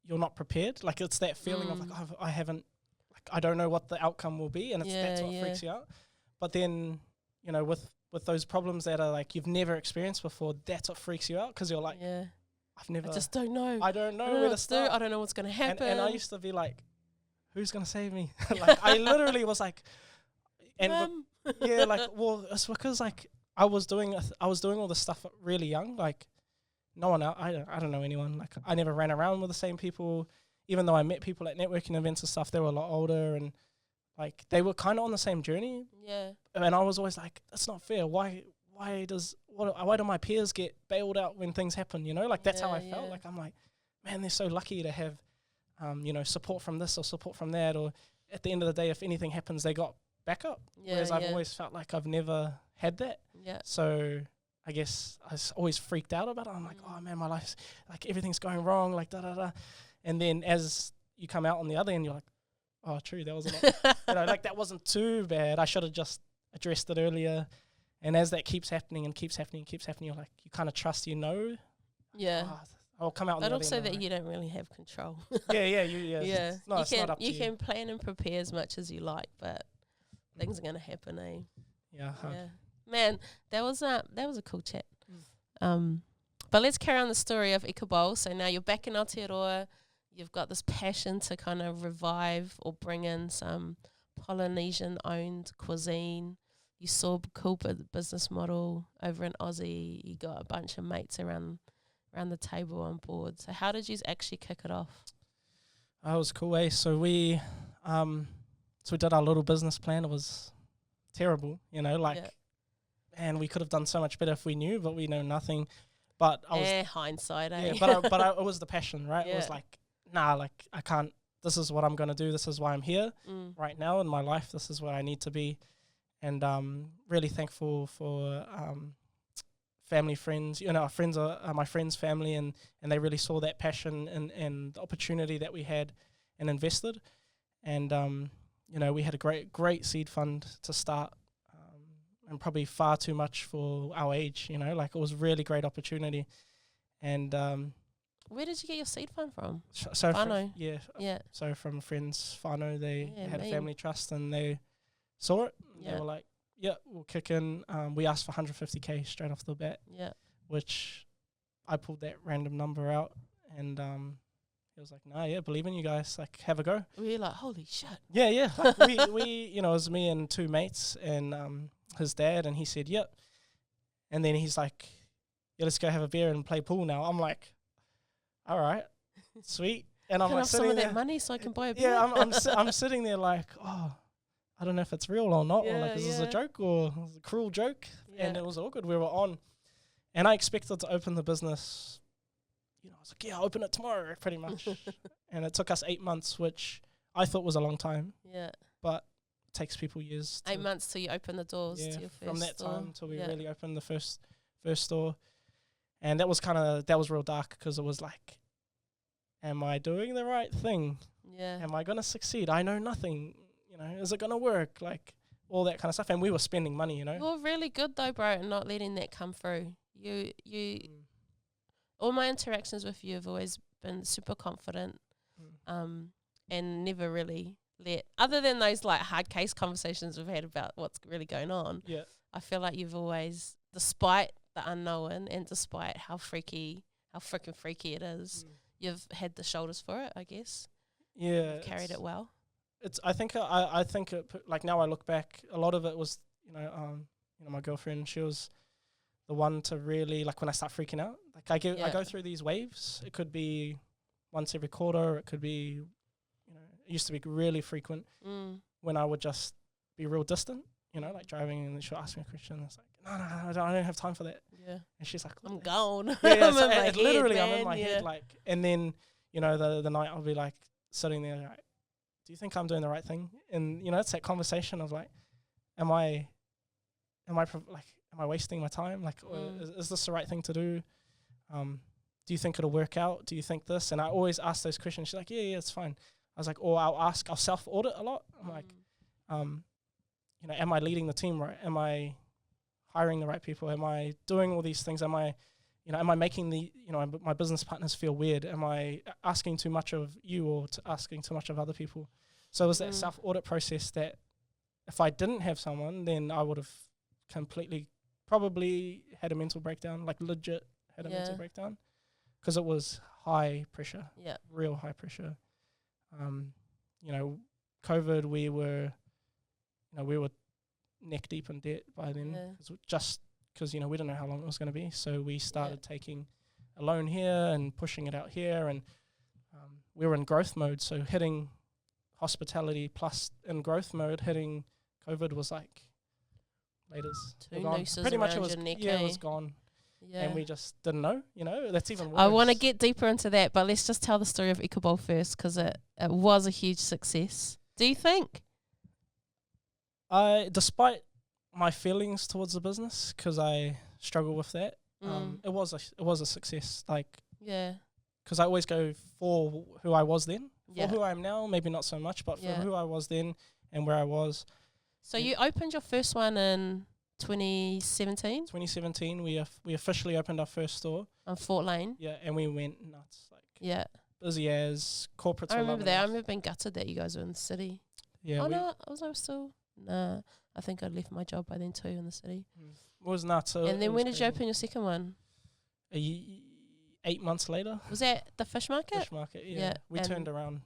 you're not prepared. Like it's that feeling of like, I haven't, like I don't know what the outcome will be, and that's what freaks you out. But then, with those problems that are like you've never experienced before, that's what freaks you out, because you're like, I just don't know. I don't know where to start. I don't know what's going to happen. And I used to be like, who's going to save me? Like I literally was like, and it's because like I was doing all this stuff really young. Like no one else, I don't know anyone. Like I never ran around with the same people, even though I met people at networking events and stuff. They were a lot older and like they were kind of on the same journey. Yeah. And I was always like, that's not fair. Why do my peers get bailed out when things happen? Like that's how I felt. Like I'm like, man, they're so lucky to have, support from this or support from that. Or at the end of the day, if anything happens, they got backup. Whereas I've always felt like I've never had that. Yeah. So I guess I was always freaked out about it. I'm like, oh man, my life's like everything's going wrong, like da da da. And then as you come out on the other end, you're like, oh, true, that wasn't like that wasn't too bad. I should have just addressed it earlier. And as that keeps happening and keeps happening, you're like, you kind of trust, Yeah. I'll come out on the other end. But also that you don't really have control. It's not up to you. You can plan and prepare as much as you like, but things are going to happen, eh? Yeah. Man, that was a cool chat. But let's carry on the story of Ika Bowl. So now you're back in Aotearoa. You've got this passion to kind of revive or bring in some Polynesian-owned cuisine. You saw a cool business model over in Aussie. You got a bunch of mates around the table on board. So how did you actually kick it off? It was cool, eh? So we did our little business plan. It was terrible, and we could have done so much better if we knew, but we know nothing. But hindsight, eh? Yeah, but it was the passion, right? It was like, nah, like I can't this is what I'm going to do. This is why I'm here right now in my life. This is where I need to be. And really thankful for family, friends. You know, our friends are my friends' family, and they really saw that passion and the opportunity that we had and invested. And, you know, we had a great seed fund to start, and probably far too much for our age, you know, like it was a really great opportunity. And where did you get your seed fund from? So whānau? Yeah. So from friends, whānau, they had a mean. family trust and they saw it. Yeah. They were like, yeah, we'll kick in. We asked for 150K straight off the bat. Yeah. Which I pulled that random number out, and he was like, nah, yeah, believe in you guys, like have a go. We were like, holy shit. Yeah. Like we you know, it was me and two mates and his dad, and he said, yep. And then he's like, yeah, let's go have a beer and play pool now. I'm like, all right, sweet. And I'm Can I like have some of that money so I can buy a beer? Yeah, I'm sitting there like, oh, I don't know if it's real or not, or like, is this a joke or a cruel joke? Yeah. And it was awkward. We were on, and I expected to open the business. You know, I was like, yeah, I'll open it tomorrow, pretty much. And it took us 8 months, which I thought was a long time. Yeah. But it takes people years. 8 months till you open the doors to your first from that store. time till we really opened the first store. And that was real dark, because it was like, am I doing the right thing? Yeah. Am I going to succeed? I know nothing. You know, is it going to work? Like all that kind of stuff. And we were spending money, you know. You're really good though, bro, at not letting that come through. All my interactions with you have always been super confident, and never really other than those like hard case conversations we've had about what's really going on. Yeah. I feel like you've always, despite the unknown and despite how freaking freaky it is, you've had the shoulders for it, I guess. Yeah. You've carried it well. I think like now I look back, a lot of it was, you know, my girlfriend, she was the one to really, like when I start freaking out, like I go through these waves. It could be once every quarter, it could be, you know, it used to be really frequent when I would just be real distant, you know, like driving, and she'll ask me a question, and it's like, no, I don't have time for that. Yeah. And she's like, I'm gone. Yeah, I'm so in my head, literally man. I'm in my head, like, and then, you know, the night I'll be like sitting there like, do you think I'm doing the right thing? And, you know, it's that conversation of like, am I wasting my time? Like, is this the right thing to do? Do you think it'll work out? Do you think this? And I always ask those questions. She's like, yeah, it's fine. I was like, or I'll self-audit a lot. I'm like, you know, am I leading the team right? Am I hiring the right people? Am I doing all these things? Am I making my business partners feel weird? Am I asking too much of you, or asking too much of other people? So it was that self-audit process that if I didn't have someone, then I would have completely probably had a mental breakdown, like legit had a mental breakdown, because it was high pressure, real high pressure. You know, COVID, we were neck deep in debt by then, just because, you know, we didn't know how long it was going to be. So we started taking a loan here and pushing it out here, and we were in growth mode. So hitting hospitality plus in growth mode, hitting COVID was like laters. Pretty much it was it was gone. Yeah. And we just didn't know, you know, that's even worse. I want to get deeper into that, but let's just tell the story of Ika Bowl first, because it was a huge success. Do you think? Despite my feelings towards the business, because I struggle with that, it was a success. Like, because I always go for who I was then, for who I am now. Maybe not so much, but for who I was then and where I was. So you opened your first one in 2017. 2017, we officially opened our first store on Fort Lane. Yeah, and we went nuts. Like, busy as corporates. I remember that. I remember being gutted that you guys were in the city. Yeah. Oh no, was I still? Nah, I think I'd left my job by then too in the city. It was nuts. And then when did you open your second one? 8 months later. Was that the fish market? Fish market, yeah. We turned around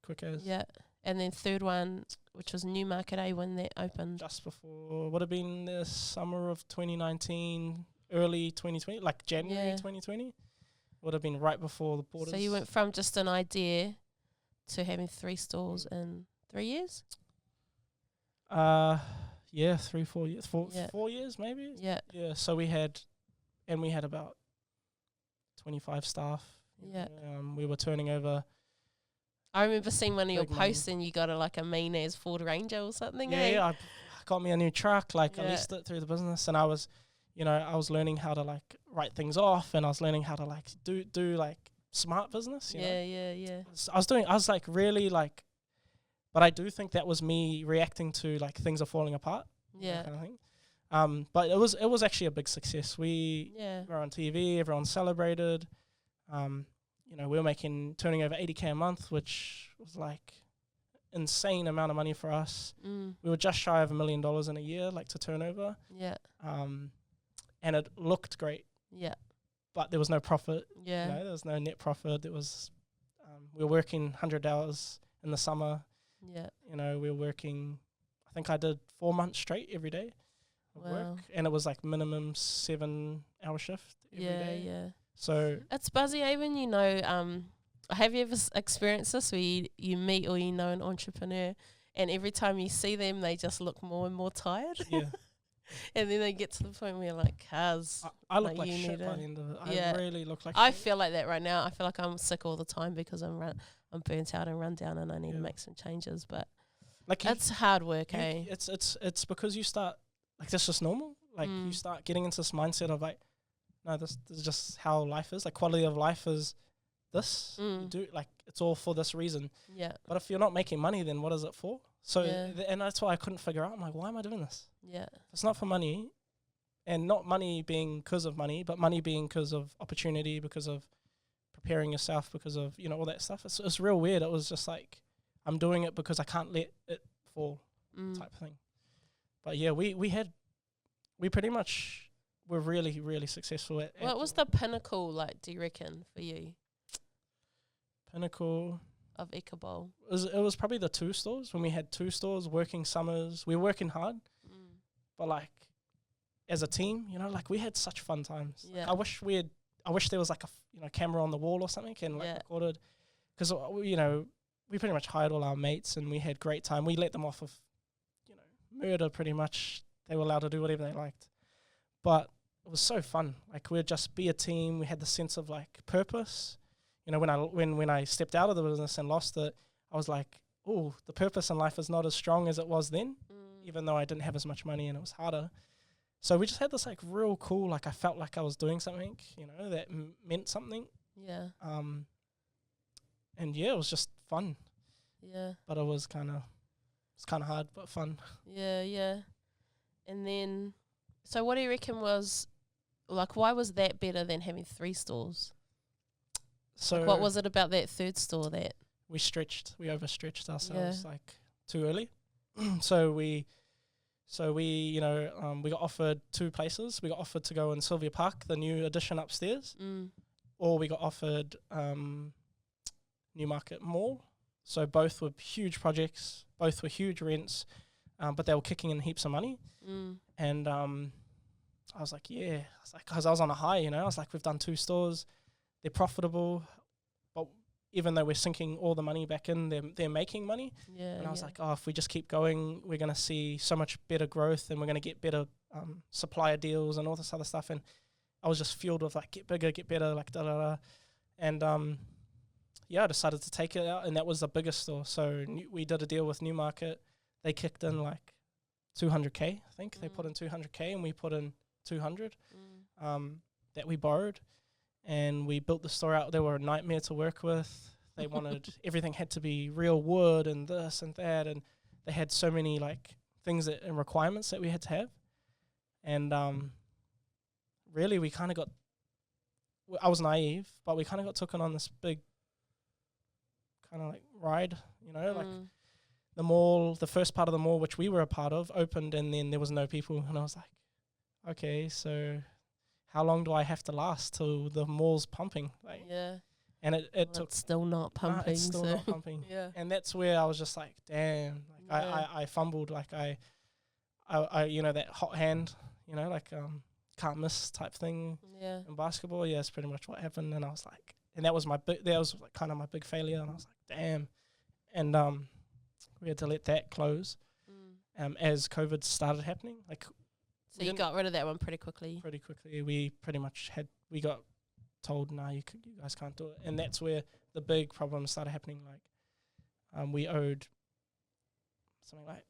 quick as. Yeah. And then third one, which was Newmarket A, when that opened. Just before, would have been the summer of 2019, early 2020, like January 2020. Would have been right before the borders. So you went from just an idea to having 3 stores in 3 years? 3-4 years. 4 years maybe? Yeah. Yeah, so we had about 25 staff. Yeah. We were turning over. I remember seeing one of your Big money. posts and you got a mean as Ford Ranger or something. Yeah, I got me a new truck. I Yeah. leased it through the business, and I was learning how to write things off, and I was learning how to do smart business. You know? Yeah. I was really but I do think that was me reacting to things are falling apart. Yeah. Kind of thing. But it was actually a big success. We were on TV, everyone celebrated. We were turning over 80K a month, which was insane amount of money for us. We were just shy of $1 million in a year, to turnover. Yeah. And it looked great. Yeah. But there was no profit. Yeah. There was no net profit. It was, we were working 100 hours in the summer. Yeah. We were working, I think I did 4 months straight every day of work. And it was minimum 7-hour shift every day. Yeah. So it's buzzy, even, have you ever experienced this where you meet or an entrepreneur and every time you see them, they just look more and more tired? Yeah. And then they get to the point where you're like, cuz. I look like shit by the end of it. Yeah. I really look like I shit. feel like that right now. I feel like I'm sick all the time because I'm burnt out and run down and I need to make some changes. But it's hard work, eh? It's because you start, that's just normal. You start getting into this mindset of no, this is just how life is. Quality of life is this. You do it's all for this reason. Yeah. But if you're not making money, then what is it for? So and that's why I couldn't figure out. I'm like, why am I doing this? Yeah. It's not for money, and not money being because of money, but money being because of opportunity, because of preparing yourself, because of all that stuff. It's real weird. It was just I'm doing it because I can't let it fall, type thing. But yeah, we pretty much were really, really successful at. What was the pinnacle do you reckon, for you? Pinnacle of Ika Bowl? It was probably the 2 stores, when we had 2 stores, working summers. We were working hard, but as a team, we had such fun times. Yeah. I wish there was a camera on the wall or something and recorded, because we pretty much hired all our mates and we had great time. We let them off of murder pretty much. They were allowed to do whatever they liked, but it was so fun. We'd just be a team. We had the sense of purpose. When I stepped out of the business and lost it, I was like, oh, the purpose in life is not as strong as it was then, even though I didn't have as much money and it was harder. So we just had this real cool, I felt like I was doing something, that meant something. Yeah. And yeah, it was just fun. Yeah. But it was kind of hard, but fun. Yeah. And then, so what do you reckon was, why was that better than having 3 stores? So what was it about that 3rd store that we overstretched ourselves too early? So we got offered 2 places. We got offered to go in Sylvia Park, the new addition upstairs, or we got offered Newmarket Mall. So both were huge projects, both were huge rents, but they were kicking in heaps of money. And I was like, yeah, because I was on a high, I was like, we've done 2 stores. They're profitable, but even though we're sinking all the money back in, they're making money. Yeah. And I was like, if we just keep going, we're going to see so much better growth and we're going to get better supplier deals and all this other stuff. And I was just fueled with get bigger, get better, da-da-da. And I decided to take it out, and that was the biggest store. So we did a deal with Newmarket. They kicked in 200K, I think. They put in 200K and we put in 200 that we borrowed. And we built the store out. They were a nightmare to work with. They wanted everything had to be real wood and this and that, and they had so many things and requirements that we had to have. And really, we kind of got. I was naive, but we kind of got taken on this big kind of ride, the mall, the first part of the mall, which we were a part of, opened, and then there was no people, and I was like, okay, so how long do I have to last till the mall's pumping? Yeah. And it took. It's still not pumping. It's still not pumping. Yeah. And that's where I was just like, damn. I fumbled. I that hot hand, can't miss type thing. Yeah. In basketball, yeah, that's pretty much what happened. And I was like, and that was kind of my big failure. And I was like, damn. And we had to let that close. As COVID started happening, so you got rid of that one pretty quickly. Pretty quickly, we pretty much we got told, no, you guys can't do it, and that's where the big problems started happening. we owed something like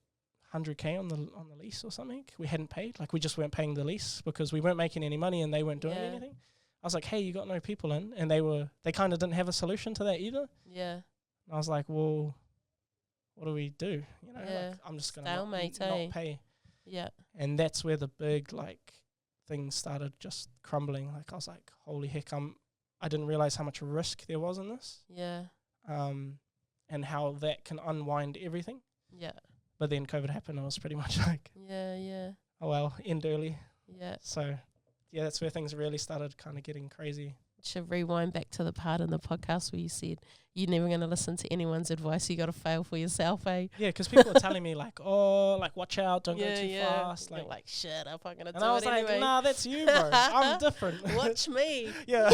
100K on the lease or something. We hadn't paid, like we just weren't paying the lease because we weren't making any money and they weren't doing anything. I was like, hey, you got no people in, and they kind of didn't have a solution to that either. Yeah. And I was like, well, what do we do? You know, like, I'm just gonna not pay. Yeah. And that's where the big like things started just crumbling. Like I was like, holy heck, I didn't realize how much risk there was in this. Yeah. And how that can unwind everything. Yeah. But then COVID happened. I was pretty much like, yeah. Oh well, end early. Yeah. So yeah, that's where things really started kind of getting crazy. Should rewind back to the part in the podcast where you said you're never going to listen to anyone's advice. You got to fail for yourself, eh? Yeah, because people were telling me like, oh, like watch out, don't go too fast. You're like, shut up, I'm going to do it anyway. And I was like, nah, that's you, bro. I'm different. Watch me. Yeah.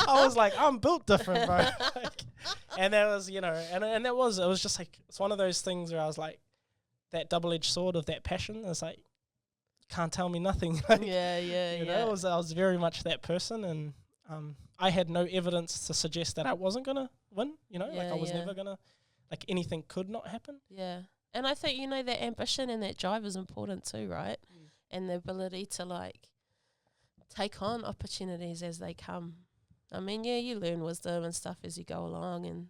I was like, I'm built different, bro. Like, and that was, you know, and it was just like, it's one of those things where I was like, that double-edged sword of that passion. It's like, can't tell me nothing. Like, you know, I was very much that person, and I had no evidence to suggest that I wasn't gonna win. You know, like I was never gonna, like anything could not happen. Yeah, and I think, you know, that ambition and that drive is important too, right? And the ability to like take on opportunities as they come. I mean, yeah, you learn wisdom and stuff as you go along, and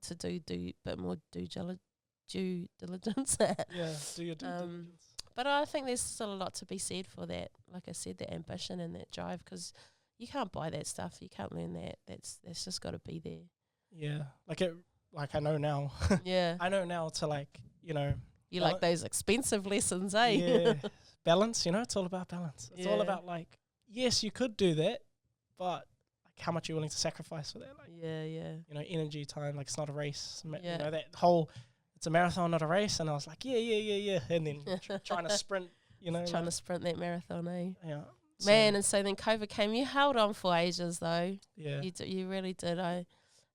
to do a bit more due diligence. Yeah, do your due diligence. But I think there's still a lot to be said for that. Like I said, that ambition and that drive, because you can't buy that stuff. You can't learn that. That's just got to be there. Yeah, I know now. Yeah, I know now to like, you know. You like those expensive lessons, eh? Yeah, balance. You know, it's all about balance. It's all about like, yes, you could do that, but like how much you're willing to sacrifice for that. Like, you know, energy, time. Like it's not a race. You know, that whole. It's a marathon, not a race. And I was like, yeah. And then trying to sprint, you know. Trying to sprint that marathon, eh? Yeah. Man, and so then COVID came. You held on for ages, though. Yeah. You really did. I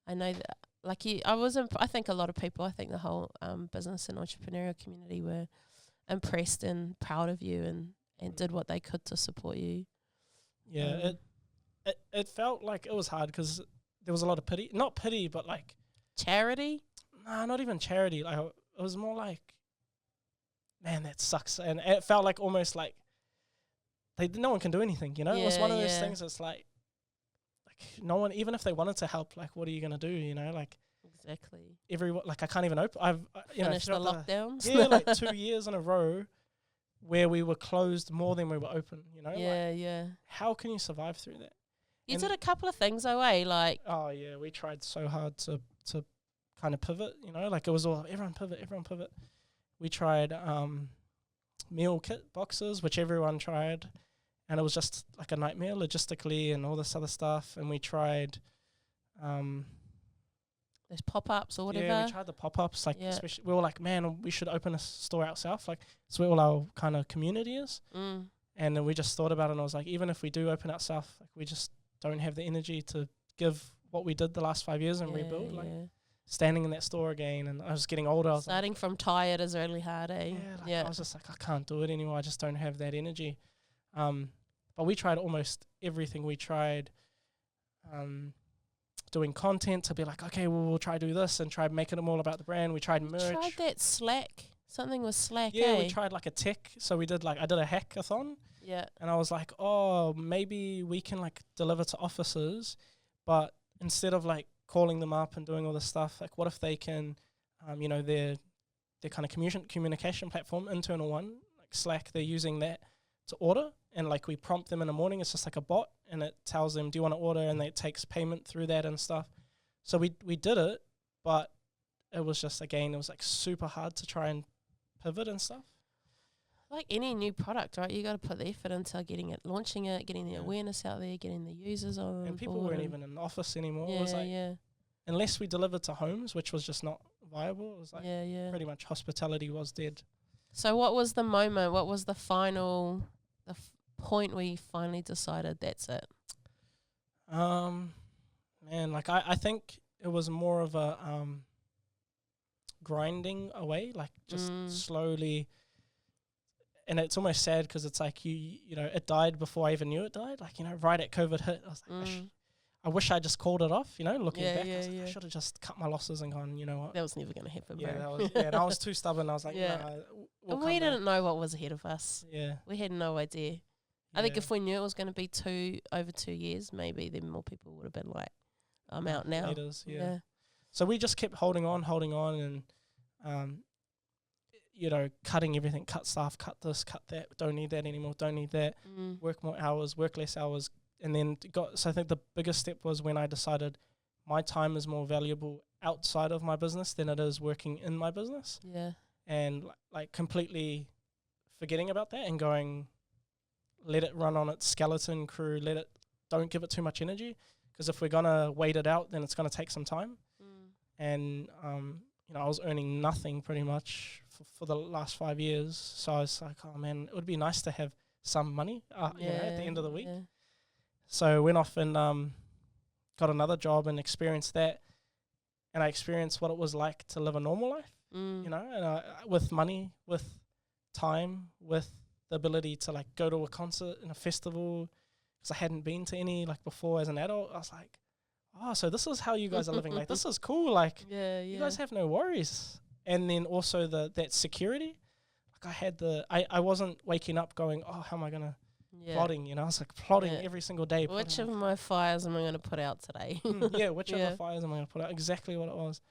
know that. Like I think a lot of people, I think the whole business and entrepreneurial community were impressed and proud of you and did what they could to support you. Yeah, it felt like it was hard because there was a lot of pity. Not pity, but like... Charity? Nah, not even charity. Like it was more like, man, that sucks. And it felt like almost like no one can do anything, you know? It was one of those things that's like no one, even if they wanted to help, like what are you going to do, you know? Like exactly. Everyone, like I can't even open. I've finished the lockdowns. Like 2 years in a row where we were closed more than we were open, you know? Yeah. How can you survive through that? You did a couple of things away, like... Oh, yeah, we tried so hard to kind of pivot, you know, like it was all everyone pivot. We tried meal kit boxes, which everyone tried, and it was just like a nightmare logistically and all this other stuff. And we tried those pop-ups or whatever. Yeah, we tried the pop-ups, like especially we were like, man, we should open a store ourselves, like it's where all our kind of community is. And then we just thought about it, and I was like, even if we do open ourselves, like we just don't have the energy to give what we did the last 5 years and rebuild. Like standing in that store again, and I was getting older. I was starting from tired is really hard, eh? I was just like, I can't do it anymore. I just don't have that energy. But we tried almost everything. We tried doing content to be like, okay, well, we'll try do this and try making it all about the brand. We tried merch. Tried that Slack. Something with Slack, we tried like a tech. So we did I did a hackathon. Yeah. And I was like, oh, maybe we can like deliver to offices, but instead of like calling them up and doing all this stuff, like what if they can, you know, their kind of communication platform, internal one, like Slack, they're using that to order, and like we prompt them in the morning, it's just like a bot, and it tells them, do you want to order, and it takes payment through that and stuff. So we did it, but it was just, again, it was like super hard to try and pivot and stuff. Like any new product, right? You got to put the effort into getting it, launching it, getting the awareness out there, getting the users on. And people weren't even in the office anymore. It was like, unless we delivered to homes, which was just not viable. It was like pretty much hospitality was dead. So what was the moment? What was the final, point where you finally decided that's it? Man, like I think it was more of a grinding away, like just slowly. And it's almost sad because it's like you know, it died before I even knew it died. Like, you know, right at COVID hit, I was like, I wish I just called it off, you know, looking back. Yeah, I was like, yeah. I should have just cut my losses and gone, you know what? That was never going to happen, Yeah, bro. and I was too stubborn. I was like, Yeah. nah, we'll And come we back. didn't know what was ahead of us. Yeah. We had no idea. I think Yeah. if we knew it was going to be over 2 years, maybe then more people would have been like, I'm out now. Leaders, yeah. So we just kept holding on, and you know, cutting everything, cut staff, cut this, cut that, don't need that anymore, don't need that, work more hours, work less hours. And then so I think the biggest step was when I decided my time is more valuable outside of my business than it is working in my business. Yeah. And like completely forgetting about that and going, let it run on its skeleton crew, don't give it too much energy, because if we're going to wait it out, then it's going to take some time. And, you know, I was earning nothing pretty much for the last 5 years. So I was like, oh man, it would be nice to have some money, you know, at the end of the week. Yeah. So I went off and got another job and experienced that. And I experienced what it was like to live a normal life, you know, and with money, with time, with the ability to like go to a concert and a festival, because I hadn't been to any like before as an adult. I was like, oh, so this is how you guys are living. Like, this is cool. Like, you guys have no worries. And then also that security. Like I wasn't waking up going, oh, how am I going to plotting, you know? I was like plotting every single day. Which of my fires am I going to put out today? Which of the fires am I going to put out? Exactly what it was.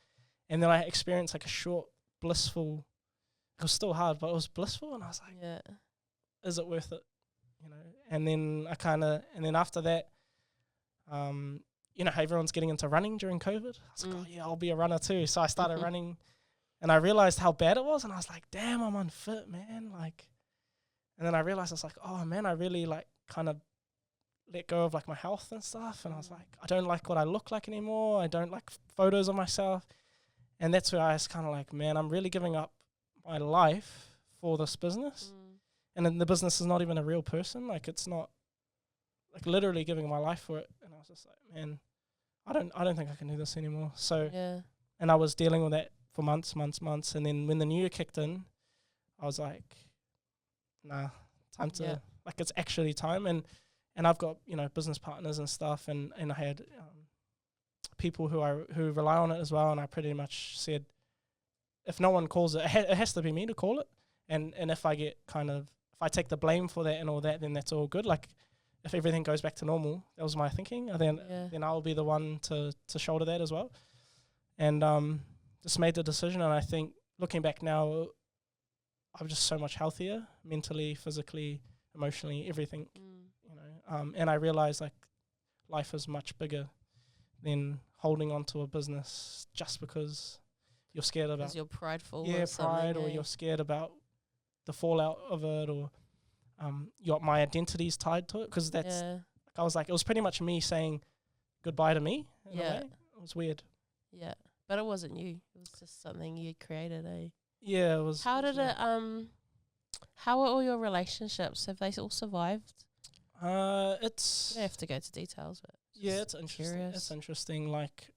And then I experienced like a short, blissful, it was still hard, but it was blissful. And I was like, is it worth it? You know? And then and then after that, you know, how everyone's getting into running during COVID. I was like, oh yeah, I'll be a runner too. So I started running, and I realized how bad it was. And I was like, damn, I'm unfit, man. Like, and then I realized I was like, oh man, I really like kind of let go of like my health and stuff. And I was like, I don't like what I look like anymore. I don't like photos of myself. And that's where I was kind of like, man, I'm really giving up my life for this business. And then the business is not even a real person. Like, it's not like literally giving my life for it. And I was just like, man, I don't think I can do this anymore. So, and I was dealing with that for months. And then when the new year kicked in, I was like, nah, time to, like, it's actually time. And I've got, you know, business partners and stuff. And I had people who rely on it as well. And I pretty much said, if no one calls it, it has to be me to call it. And if I get if I take the blame for that and all that, then that's all good. Like, if everything goes back to normal, that was my thinking. And then I'll be the one to shoulder that as well. And just made the decision. And I think looking back now, I'm just so much healthier, mentally, physically, emotionally, everything. You know, and I realized like life is much bigger than holding on to a business just because you're scared about. Because you're prideful. Pride, or you're scared about the fallout of it, or my identity's tied to it, because that's like, I was like, it was pretty much me saying goodbye to me in a way. It was weird. But it wasn't you, it was just something you created. It was. How did it how are all your relationships? Have they all survived? It's, you don't have to go into details, but it's interesting. Curious. It's interesting. Like,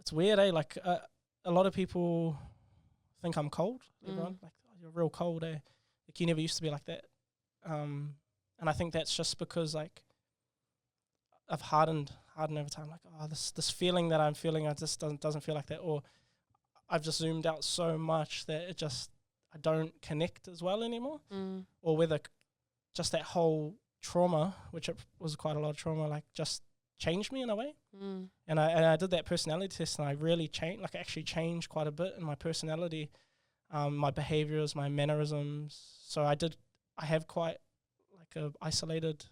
it's weird, like a lot of people think I'm cold. Everyone like, oh, you're real cold, eh? Like, you never used to be like that. And I think that's just because like I've hardened over time. Like, oh, this feeling that I'm feeling, I just doesn't feel like that. Or I've just zoomed out so much that I don't connect as well anymore. Or whether just that whole trauma, which it was quite a lot of trauma, like just changed me in a way. And I did that personality test, and I really changed. Like, I actually changed quite a bit in my personality, my behaviors, my mannerisms. So I have quite like a isolated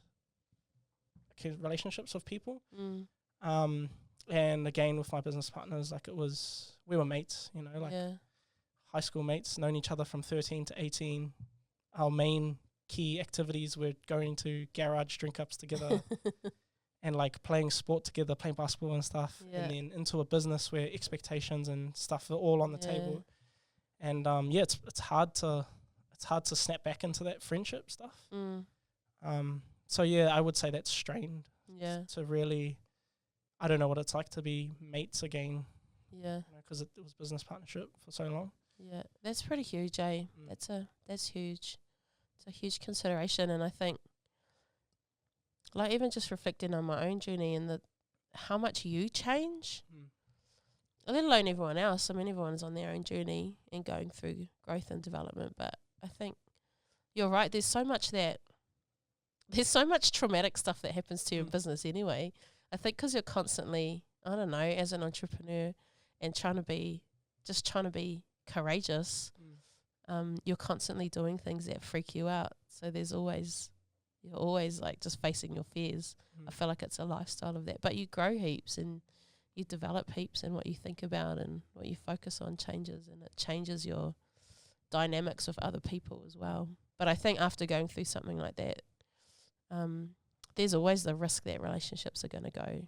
relationships with people. And again with my business partners, like we were mates, you know, like high school mates, known each other from 13 to 18. Our main key activities were going to garage drink ups together. And like playing sport together, playing basketball and stuff, and then into a business where expectations and stuff are all on the table. And it's hard to snap back into that friendship stuff. So I would say that's strained. To really, I don't know what it's like to be mates again. Because it was business partnership for so long. That's pretty huge, eh? That's huge. It's a huge consideration, and I think like even just reflecting on my own journey and how much you change, let alone everyone else. I mean, everyone's on their own journey and going through growth and development. But I think you're right. There's so much traumatic stuff that happens to you in business anyway. I think because you're constantly, I don't know, as an entrepreneur and trying to be courageous, you're constantly doing things that freak you out. So you're always like just facing your fears. I feel like it's a lifestyle of that. But you grow heaps and you develop heaps, and what you think about and what you focus on changes, and it changes your dynamics with other people as well. But I think after going through something like that, there's always the risk that relationships are going to go.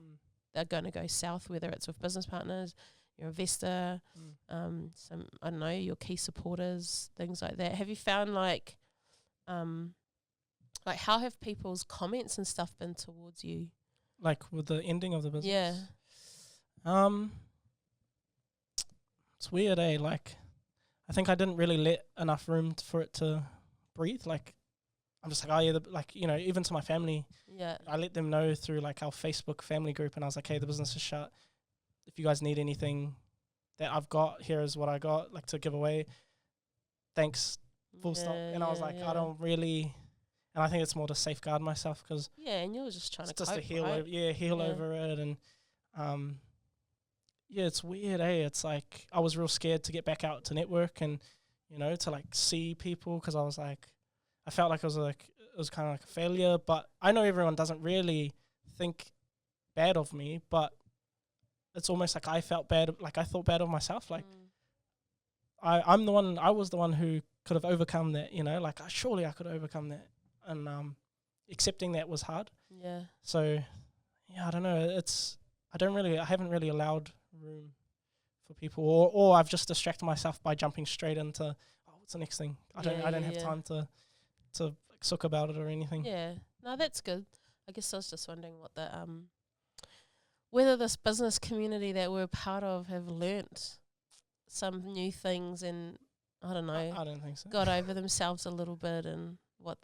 They're going to go south, whether it's with business partners, your investor, some, I don't know, your key supporters, things like that. Have you found like how have people's comments and stuff been towards you? Like with the ending of the business? Yeah. It's weird, eh? Like, I think I didn't really let enough room for it to breathe. Like, I'm just like, oh yeah, even to my family, I let them know through like our Facebook family group, and I was like, hey, the business is shut. If you guys need anything that I've got, here is what I got, like, to give away. Thanks, full stop. And I was like, I don't really, and I think it's more to safeguard myself, because and you're just trying to cope, to heal, right? heal over it, and it's weird, eh? It's like I was real scared to get back out to network and to like see people, because I was like, I felt like it was kind of like a failure. But I know everyone doesn't really think bad of me, but it's almost like I felt bad, like I thought bad of myself. Like I was the one who could have overcome that, like surely I could overcome that, and accepting that was hard. Yeah. So I don't know. I haven't really allowed room for people, or I've just distracted myself by jumping straight into what's the next thing. I don't have time to suck about it or anything. Yeah, no, that's good. I guess I was just wondering what the whether this business community that we're part of have learnt some new things, and I don't know, I don't think so. Got over themselves a little bit, and what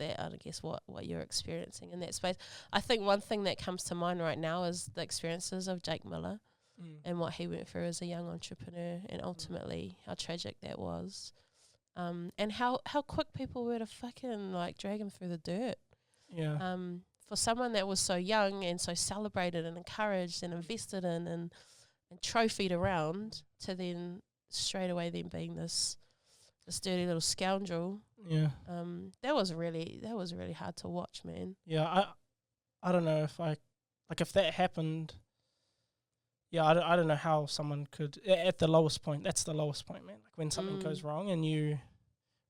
you're experiencing in that space. I think one thing that comes to mind right now is the experiences of Jake Miller and what he went through as a young entrepreneur, and ultimately how tragic that was. And how quick people were to fucking like drag him through the dirt. Yeah. For someone that was so young and so celebrated and encouraged and invested in and trophied around, to then straight away then being this dirty little scoundrel. Yeah. That was really hard to watch, man. Yeah, I don't know if if that happened. Yeah, I don't know how someone could, at the lowest point. That's the lowest point, man. Like when something goes wrong and you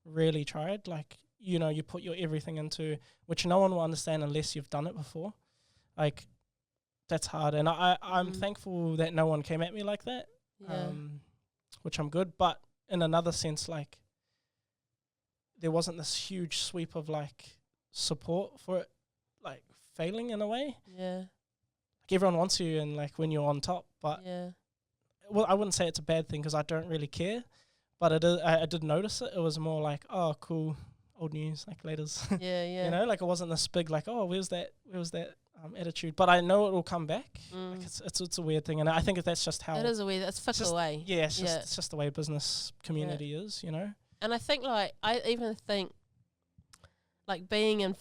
really tried, like, you put your everything into, which no one will understand unless you've done it before. Like, that's hard. And I'm thankful that no one came at me like that, which I'm good. But in another sense, like, there wasn't this huge sweep of, like, support for it, like, failing in a way. Yeah. Like, everyone wants you, and like when you're on top, but well, I wouldn't say it's a bad thing, because I don't really care, but I did notice it. It was more like, oh, cool, old news, like laters. Yeah. Like it wasn't this big, like, oh, where's that attitude? But I know it will come back. Like it's a weird thing, and I think that's just how it is. It's fickle way. Yeah, it's just the way business community is, And I think, like, I even think, like, being in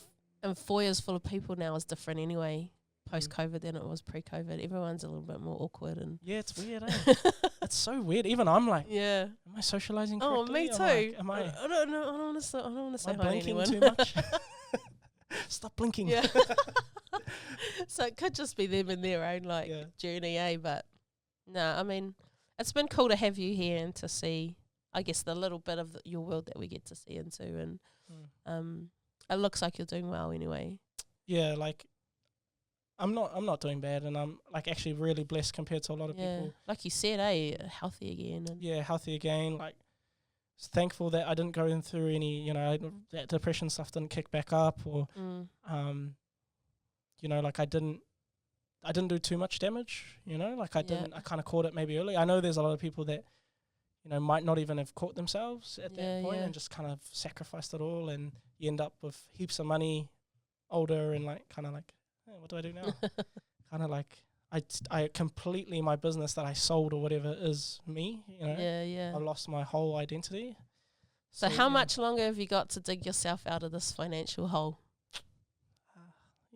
foyers full of people now is different anyway, post-COVID than it was pre-COVID. Everyone's a little bit more awkward, and it's weird. Eh? It's so weird. Even I'm like, am I socializing correctly? Oh, me too. I don't want to say hi to anyone. Too much? Stop blinking. Yeah. So it could just be them in their own journey, eh? But no, I mean, it's been cool to have you here and to see, I guess, the little bit of your world that we get to see into, and it looks like you're doing well anyway. Yeah, like, I'm not doing bad, and I'm like actually really blessed compared to a lot of people. Like you said, healthy again. And healthy again. Like, thankful that I didn't go in through any, that depression stuff didn't kick back up, or like I didn't do too much damage. Like I kind of caught it maybe early. I know there's a lot of people that might not even have caught themselves at that point and just kind of sacrificed it all, and you end up with heaps of money, older, and like kind of like, what do I do now? Kind of like I completely, my business that I sold or whatever is me, you know. Yeah. I lost my whole identity. So how much longer have you got to dig yourself out of this financial hole?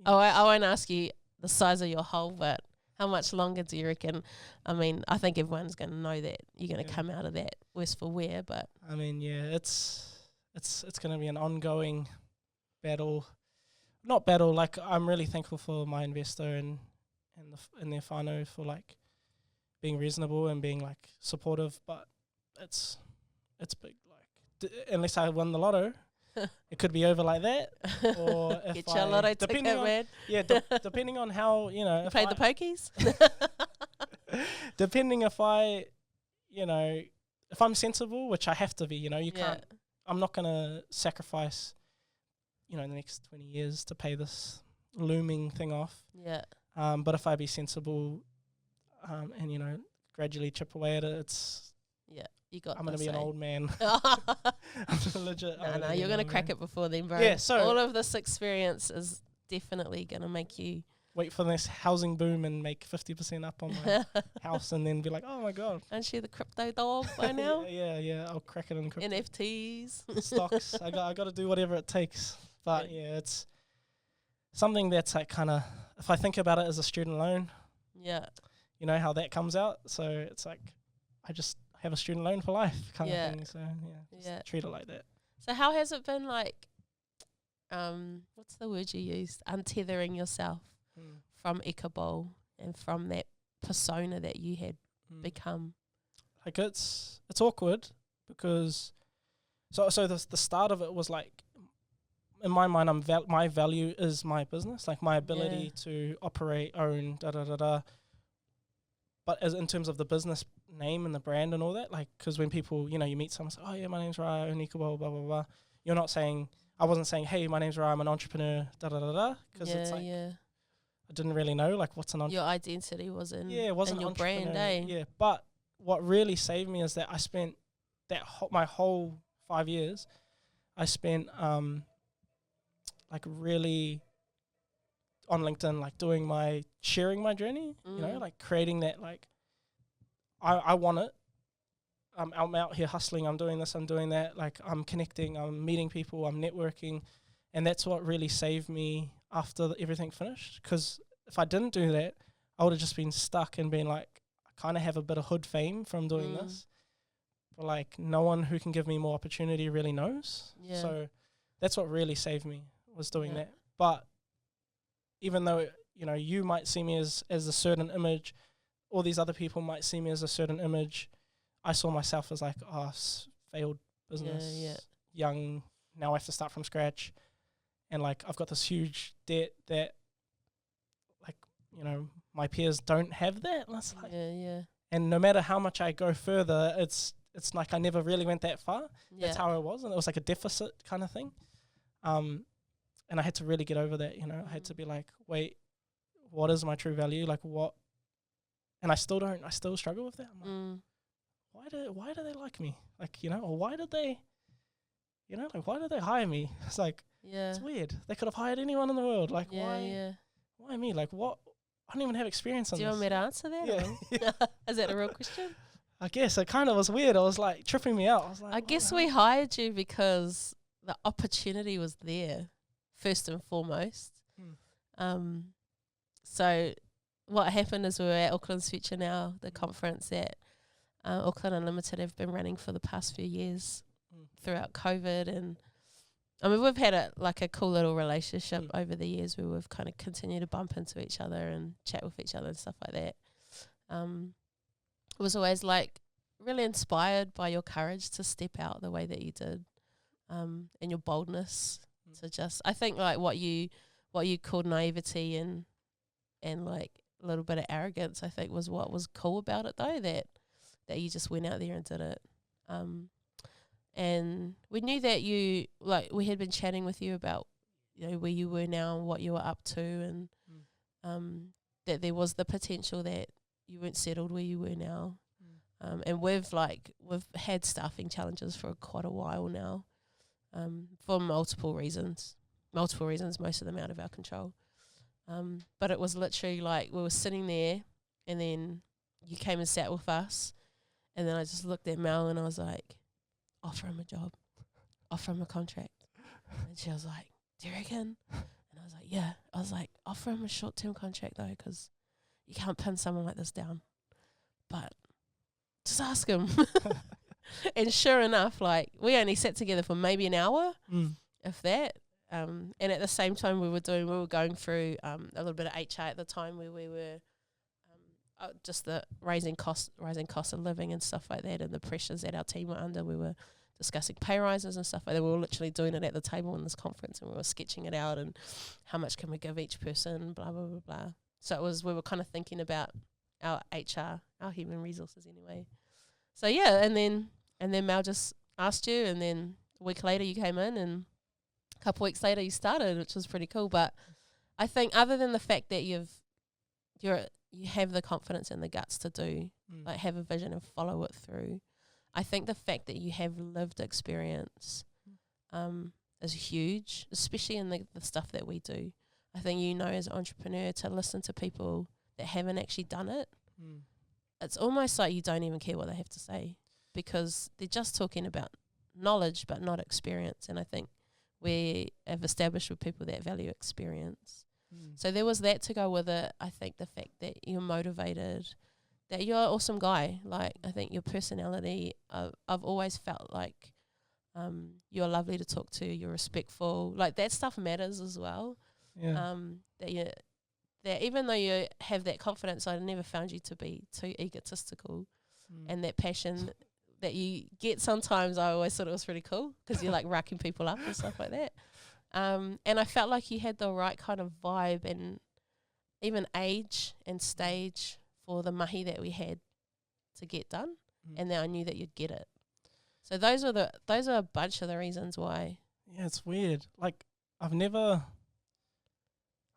I won't ask you the size of your hole, but how much longer do you reckon? I mean, I think everyone's going to know that you're going to come out of that worse for wear, but I mean, it's going to be an ongoing battle. Not battle, like I'm really thankful for my investor and their whānau for like being reasonable and being like supportive, but it's big. Like unless I won the lotto, it could be over like that. Or if get your lotto ticket, man. Yeah, depending on how, you know, you pay the pokies. Depending if I, you know, if I'm sensible, which I have to be, you know, you can't. I'm not gonna sacrifice, you know, the next 20 years to pay this looming thing off. Yeah. But if I be sensible, and you know, gradually chip away at it, you got. I'm gonna be an old man. I'm legit. No, you're gonna crack it before then, bro. Yeah. So all of this experience is definitely gonna make you wait for this housing boom and make 50% up on my house, and then be like, oh my god, aren't you the crypto dog by now? yeah. I'll crack it in crypto. NFTs, stocks. I got to do whatever it takes. But yeah, it's something that's like kind of, if I think about it as a student loan, you know how that comes out. So it's like I just have a student loan for life kind of thing. So just treat it like that. So how has it been like? What's the word you used? Untethering yourself from Ika Bowl and from that persona that you had become. Like it's awkward because so the start of it was like, in my mind, my value is my business, like my ability to operate, own, But as in terms of the business name and the brand and all that, like, because when people, you know, you meet someone, say, oh yeah, my name's Rakai, I own Ika Bowl, blah blah blah. You're not saying, I wasn't saying, hey, my name's Rakai, I'm an entrepreneur, because it's like I didn't really know like what's an your identity was in it wasn't your brand, Yeah, but what really saved me is that I spent my whole 5 years, I spent like really on LinkedIn, like sharing my journey, you know, like creating that, like I want it. I'm out here hustling, I'm doing this, I'm doing that, like I'm connecting, I'm meeting people, I'm networking, and that's what really saved me after everything finished. Because if I didn't do that, I would have just been stuck and been like, I kind of have a bit of hood fame from doing this, but like no one who can give me more opportunity really knows. So that's what really saved me, was doing that. But even though, you know, you might see me as a certain image, all these other people might see me as a certain image, I saw myself as like, failed business, young, now I have to start from scratch. And like, I've got this huge debt that, like, you know, my peers don't have that. And it's like, and no matter how much I go further, it's like I never really went that far. That's how it was. And it was like a deficit kind of thing. And I had to really get over that, you know. I had to be like, wait, what is my true value? Like what? And I still struggle with that. I'm like, why do they like me? Like, you know, or why did they, you know, like why did they hire me? It's like, it's weird. They could have hired anyone in the world. Like why me? Like what? I don't even have experience on this. Do you want me to answer that? Yeah. Is that a real question? I guess it kind of was weird. I was like tripping me out. I was like, I guess we hired you because the opportunity was there, first and foremost. So what happened is we were at Auckland's Future Now, the conference that Auckland Unlimited have been running for the past few years throughout COVID. And I mean, we've had a cool little relationship over the years where we've kind of continued to bump into each other and chat with each other and stuff like that. It was always like really inspired by your courage to step out the way that you did, and your boldness to just, I think like what you called naivety and like a little bit of arrogance, I think was what was cool about it though, that you just went out there and did it. And we knew that you, like, we had been chatting with you about, you know, where you were now and what you were up to, and that there was the potential that you weren't settled where you were now. And we've had staffing challenges for quite a while now, for multiple reasons, most of them out of our control. But it was literally like we were sitting there, and then you came and sat with us, and then I just looked at Mel and I was like, offer him a job, offer him a contract. And she was like, do you reckon? And I was like, yeah. I was like, offer him a short-term contract though, because you can't pin someone like this down. But just ask him. And sure enough, like, we only sat together for maybe an hour, if that. And at the same time we were going through a little bit of HR at the time, where we were just the rising cost of living and stuff like that, and the pressures that our team were under. We were discussing pay rises and stuff like that. We were literally doing it at the table in this conference, and we were sketching it out and how much can we give each person, blah, blah, blah, blah. So we were kind of thinking about our HR, our human resources anyway. So yeah, and then Mel just asked you, and then a week later you came in, and a couple weeks later you started, which was pretty cool. But I think other than the fact that you have the confidence and the guts to do, like have a vision and follow it through, I think the fact that you have lived experience is huge, especially in the stuff that we do. I think, as an entrepreneur, to listen to people that haven't actually done it, it's almost like you don't even care what they have to say, because they're just talking about knowledge but not experience. And I think we have established with people that value experience. So there was that to go with it. I think the fact that you're motivated, that you're an awesome guy. Like, I think your personality, I've always felt like you're lovely to talk to, you're respectful. Like, that stuff matters as well. Yeah. That even though you have that confidence, I never found you to be too egotistical. And that passion that you get sometimes, I always thought it was really cool, because you're like racking people up and stuff like that. And I felt like you had the right kind of vibe and even age and stage for the mahi that we had to get done, and then I knew that you'd get it. So those are a bunch of the reasons why. Yeah, it's weird. Like,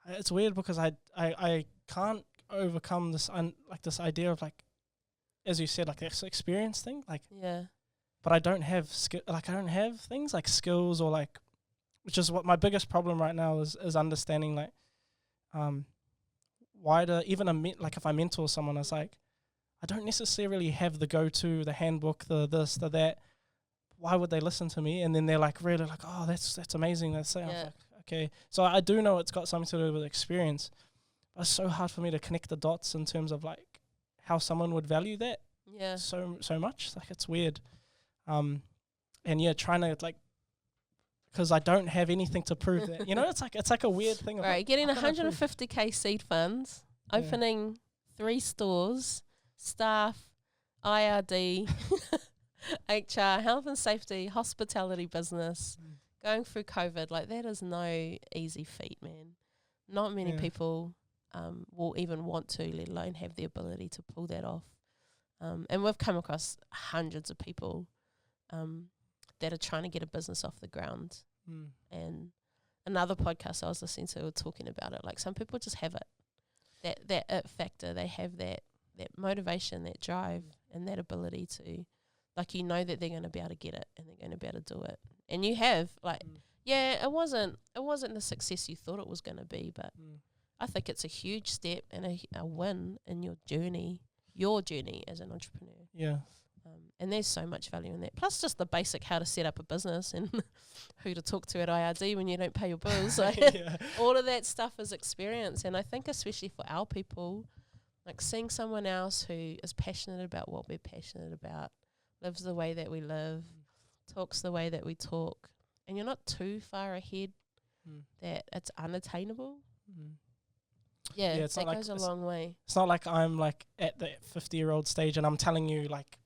it's weird because I can't overcome this this idea of, like, as you said, like, this experience thing. Like, yeah. But I don't have I don't have things like skills, or like, which is what my biggest problem right now is understanding, like, why do even like if I mentor someone, it's like, I don't necessarily have the go-to, the handbook, the this, the that. Why would they listen to me? And then they're like, really like, oh, that's amazing. That's it. Yeah. Like, okay. So I do know it's got something to do with experience, but it's so hard for me to connect the dots in terms of, like, how someone would value that. Yeah. So much. Like, it's weird. And yeah, trying to, like, because I don't have anything to prove that. It's like a weird thing. Right, like, getting 150k seed funds, opening 3 stores, staff, IRD, HR, health and safety, hospitality business, going through COVID, like, that is no easy feat, man. Not many people will even want to, let alone have the ability to pull that off. And we've come across hundreds of people that are trying to get a business off the ground. And another podcast I was listening to were talking about it. Like, some people just have it, that it factor. They have that motivation, that drive, and that ability to, like, that they're going to be able to get it, and they're going to be able to do it. And you have, like, it wasn't the success you thought it was going to be, but I think it's a huge step and a win in your journey as an entrepreneur. Yeah. And there's so much value in that. Plus just the basic how to set up a business and who to talk to at IRD when you don't pay your bills. All of that stuff is experience. And I think especially for our people, like, seeing someone else who is passionate about what we're passionate about, lives the way that we live, talks the way that we talk, and you're not too far ahead that it's unattainable. Yeah, it's that not goes like a long way. It's not like I'm, like, at the 50-year-old stage and I'm telling you, like,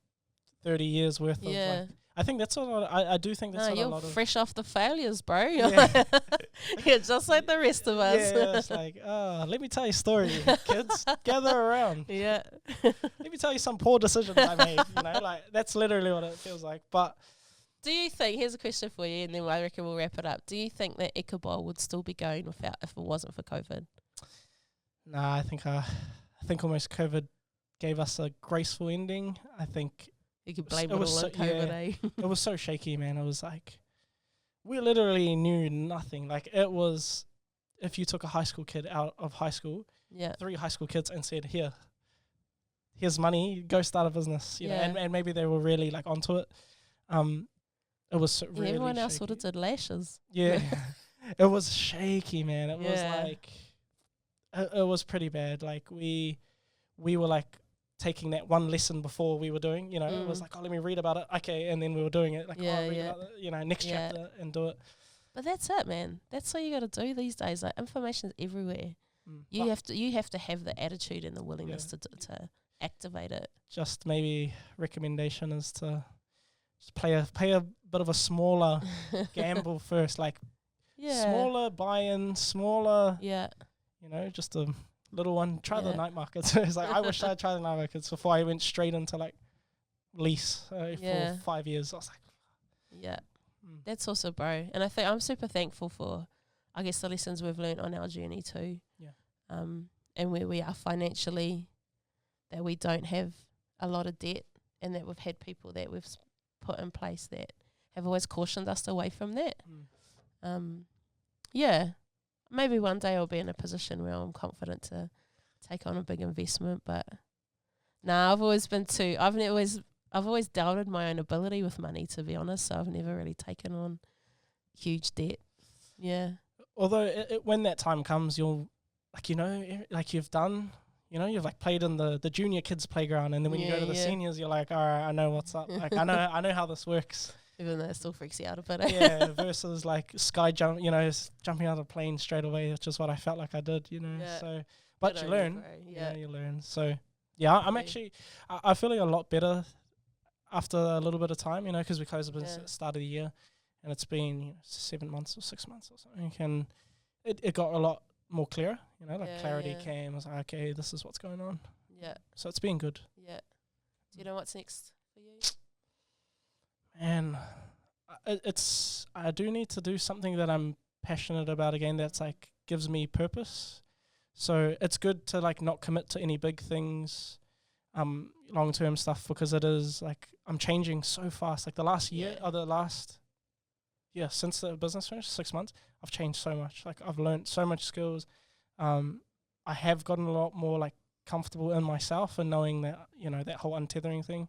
30 years worth of, like, I think that's a lot. I do think that's a lot of. You're fresh off the failures, bro. You're just like the rest of us. Yeah, it's like, let me tell you a story, kids. Gather around. Yeah. Let me tell you some poor decisions I made. Like, that's literally what it feels like. But do you think? Here's a question for you, and then I reckon we'll wrap it up. Do you think that Ika Bowl would still be going if it wasn't for COVID? Nah, I think almost COVID gave us a graceful ending. I think. You could blame it all on COVID, eh? It was so shaky, man. It was like, we literally knew nothing. Like, it was if you took a high school kid out of high school, Yeah. 3 high school kids, and said, here's money, go start a business, you know, and maybe they were really like onto it. It was really everyone else shaky. would have did lashes. Yeah, it was shaky, man. It was Yeah. like, it was pretty bad. Like we were like taking that one lesson before we were doing, you know, it was like, oh, let me read about it. Okay. And then we were doing it like, Yeah, oh, read yeah. about it, you know, next Yeah. chapter and do it. But that's it, man. That's all you got to do these days. Like, information's everywhere. You But have to have the attitude and the willingness to activate it. just maybe recommendation is to just play a bit of a smaller gamble first, like smaller buy-in, smaller, Yeah. you know, just a little one. Try the Yeah. night markets. It's like I wish I'd tried the night markets before I went straight into like lease Yeah. for 5 years. I was like, Yeah. That's also, bro. And I think I'm super thankful for, I guess, the lessons we've learned on our journey too. Yeah. And where we are financially, that we don't have a lot of debt, and that we've had people that we've put in place that have always cautioned us away from that. Yeah. Maybe one day I'll be in a position where I'm confident to take on a big investment, but I've always been I've always doubted my own ability with money, to be honest, so I've never really taken on huge debt. Yeah. Although when that time comes, you'll, like, you know, like you've done, you know, you've like played in the junior kids playground, and then when you go to the seniors, you're like, all right, I know what's up. Like, I know how this works. Even though it still freaks you out a bit. Yeah, versus like sky jump, you know, jumping out of a plane straight away, which is what I felt like I did, you know. Yeah. So, but you learn. Yeah. You learn. So, yeah, I'm actually, I feeling a lot better after a little bit of time, you know, because we closed the business at the start of the year, and it's been 7 months or 6 months or something, and it got a lot more clearer, you know, like clarity came. I was like, okay, this is what's going on. Yeah. So it's been good. Yeah. Do you know what's next for you? And I do need to do something that I'm passionate about again, that's like gives me purpose. So it's good to like not commit to any big things, long-term stuff, because it is like I'm changing so fast. Like the last year or since the business finished, 6 months, I've changed so much. Like I've learned so much skills. I have gotten a lot more like comfortable in myself and knowing that, you know, that whole untethering thing,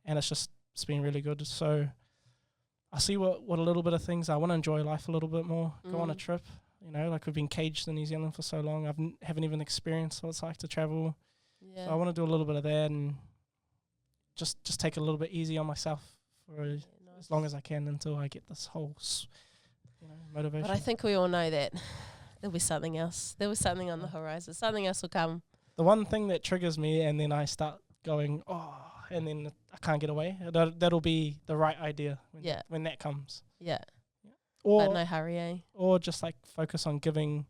and it's been really good. So I see what a little bit of things. I want to enjoy life a little bit more, go on a trip, you know, like we've been caged in New Zealand for so long. Haven't even experienced what it's like to travel. Yeah. So I want to do a little bit of that and just take it a little bit easy on myself for as long as I can until I get this whole, motivation. But I think we all know that there'll be something else. There was something on the horizon. Something else will come. The one thing that triggers me, and then I start going, and then I can't get away. That'll be the right idea when that comes. Yeah. Or but no hurry, eh? Or just like focus on giving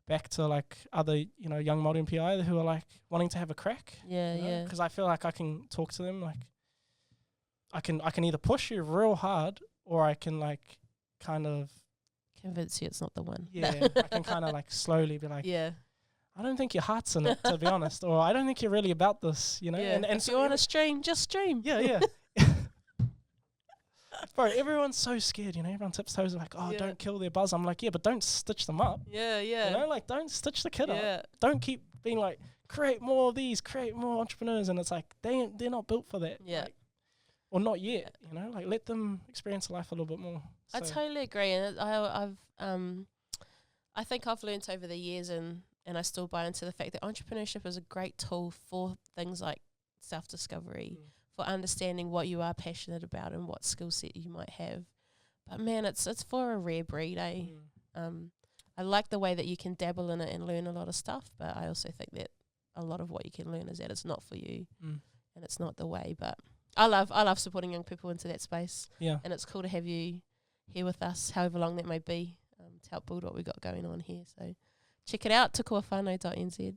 back to like other, you know, young Māori and PI who are like wanting to have a crack. Yeah, you know? yeah. Because I feel like I can talk to them. Like I can either push you real hard, or I can like kind of convince you it's not the one. Yeah, I can kind of like slowly be like, I don't think your heart's in it, to be honest, or I don't think you're really about this, you know. Yeah. And if so you want to stream, just stream. Yeah. Bro, everyone's so scared, you know. Everyone tiptoes like, don't kill their buzz. I'm like, but don't stitch them up. Yeah. You know, like don't stitch the kid up. Don't keep being like, create more of these, create more entrepreneurs, and it's like they're not built for that. Yeah. Like, or not yet, you know. Like let them experience life a little bit more. So. I totally agree, and I think I've learnt over the years, and I still buy into the fact that entrepreneurship is a great tool for things like self-discovery, for understanding what you are passionate about and what skill set you might have. But man, it's for a rare breed, eh? I like the way that you can dabble in it and learn a lot of stuff, but I also think that a lot of what you can learn is that it's not for you, and it's not the way. But I love supporting young people into that space. Yeah, and it's cool to have you here with us, however long that may be, to help build what we got going on here. So check it out, tukuawhanau.nz.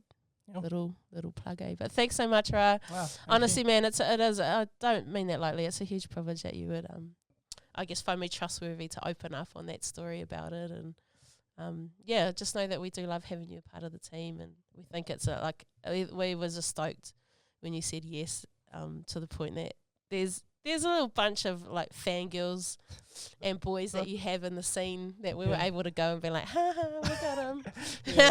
Little plug, eh? But thanks so much, Ra. Wow, honestly, man, it is. I don't mean that lightly. It's a huge privilege that you would, I guess, find me trustworthy to open up on that story about it, and just know that we do love having you a part of the team, and we think it's we was just stoked when you said yes, to the point that there's there's a little bunch of like fangirls and boys that you have in the scene that we were able to go and be like, ha ha, we got him.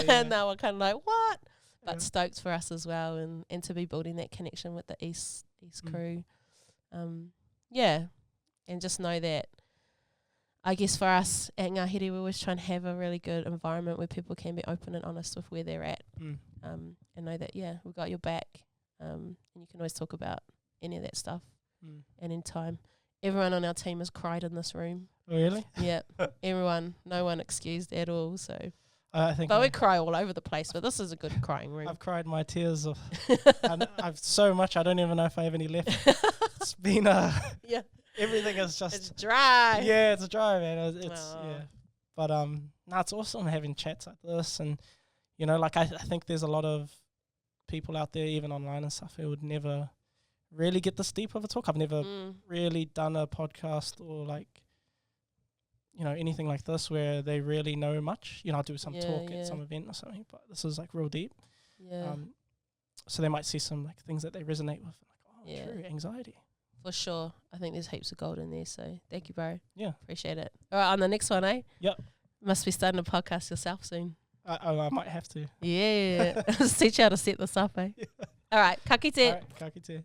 And they were kind of like, what? But stoked for us as well, and to be building that connection with the East crew. And just know that, I guess for us at Ngahere, we always try and have a really good environment where people can be open and honest with where they're at, and know that, we've got your back, and you can always talk about any of that stuff. And in time, everyone on our team has cried in this room. Really? Yeah, everyone, no one excused at all, so... I think, but we cry all over the place. But this is a good crying room. I've cried my tears off. I've so much. I don't even know if I have any left. It's been everything is just. It's dry. Yeah, it's dry, man. It's But it's awesome having chats like this, and like I think there's a lot of people out there, even online and stuff, who would never really get this deep of a talk. I've never really done a podcast or like. Anything like this where they really know much. I'll do some talk at some event or something, but this is like real deep. Yeah. So they might see some like things that they resonate with. Like, true, anxiety. For sure. I think there's heaps of gold in there. So thank you, bro. Yeah. Appreciate it. All right, on the next one, Yep. Must be starting a podcast yourself soon. I might have to. Yeah. Teach you how to set this up, Yeah. All right. Ka kite. All right, ka kite.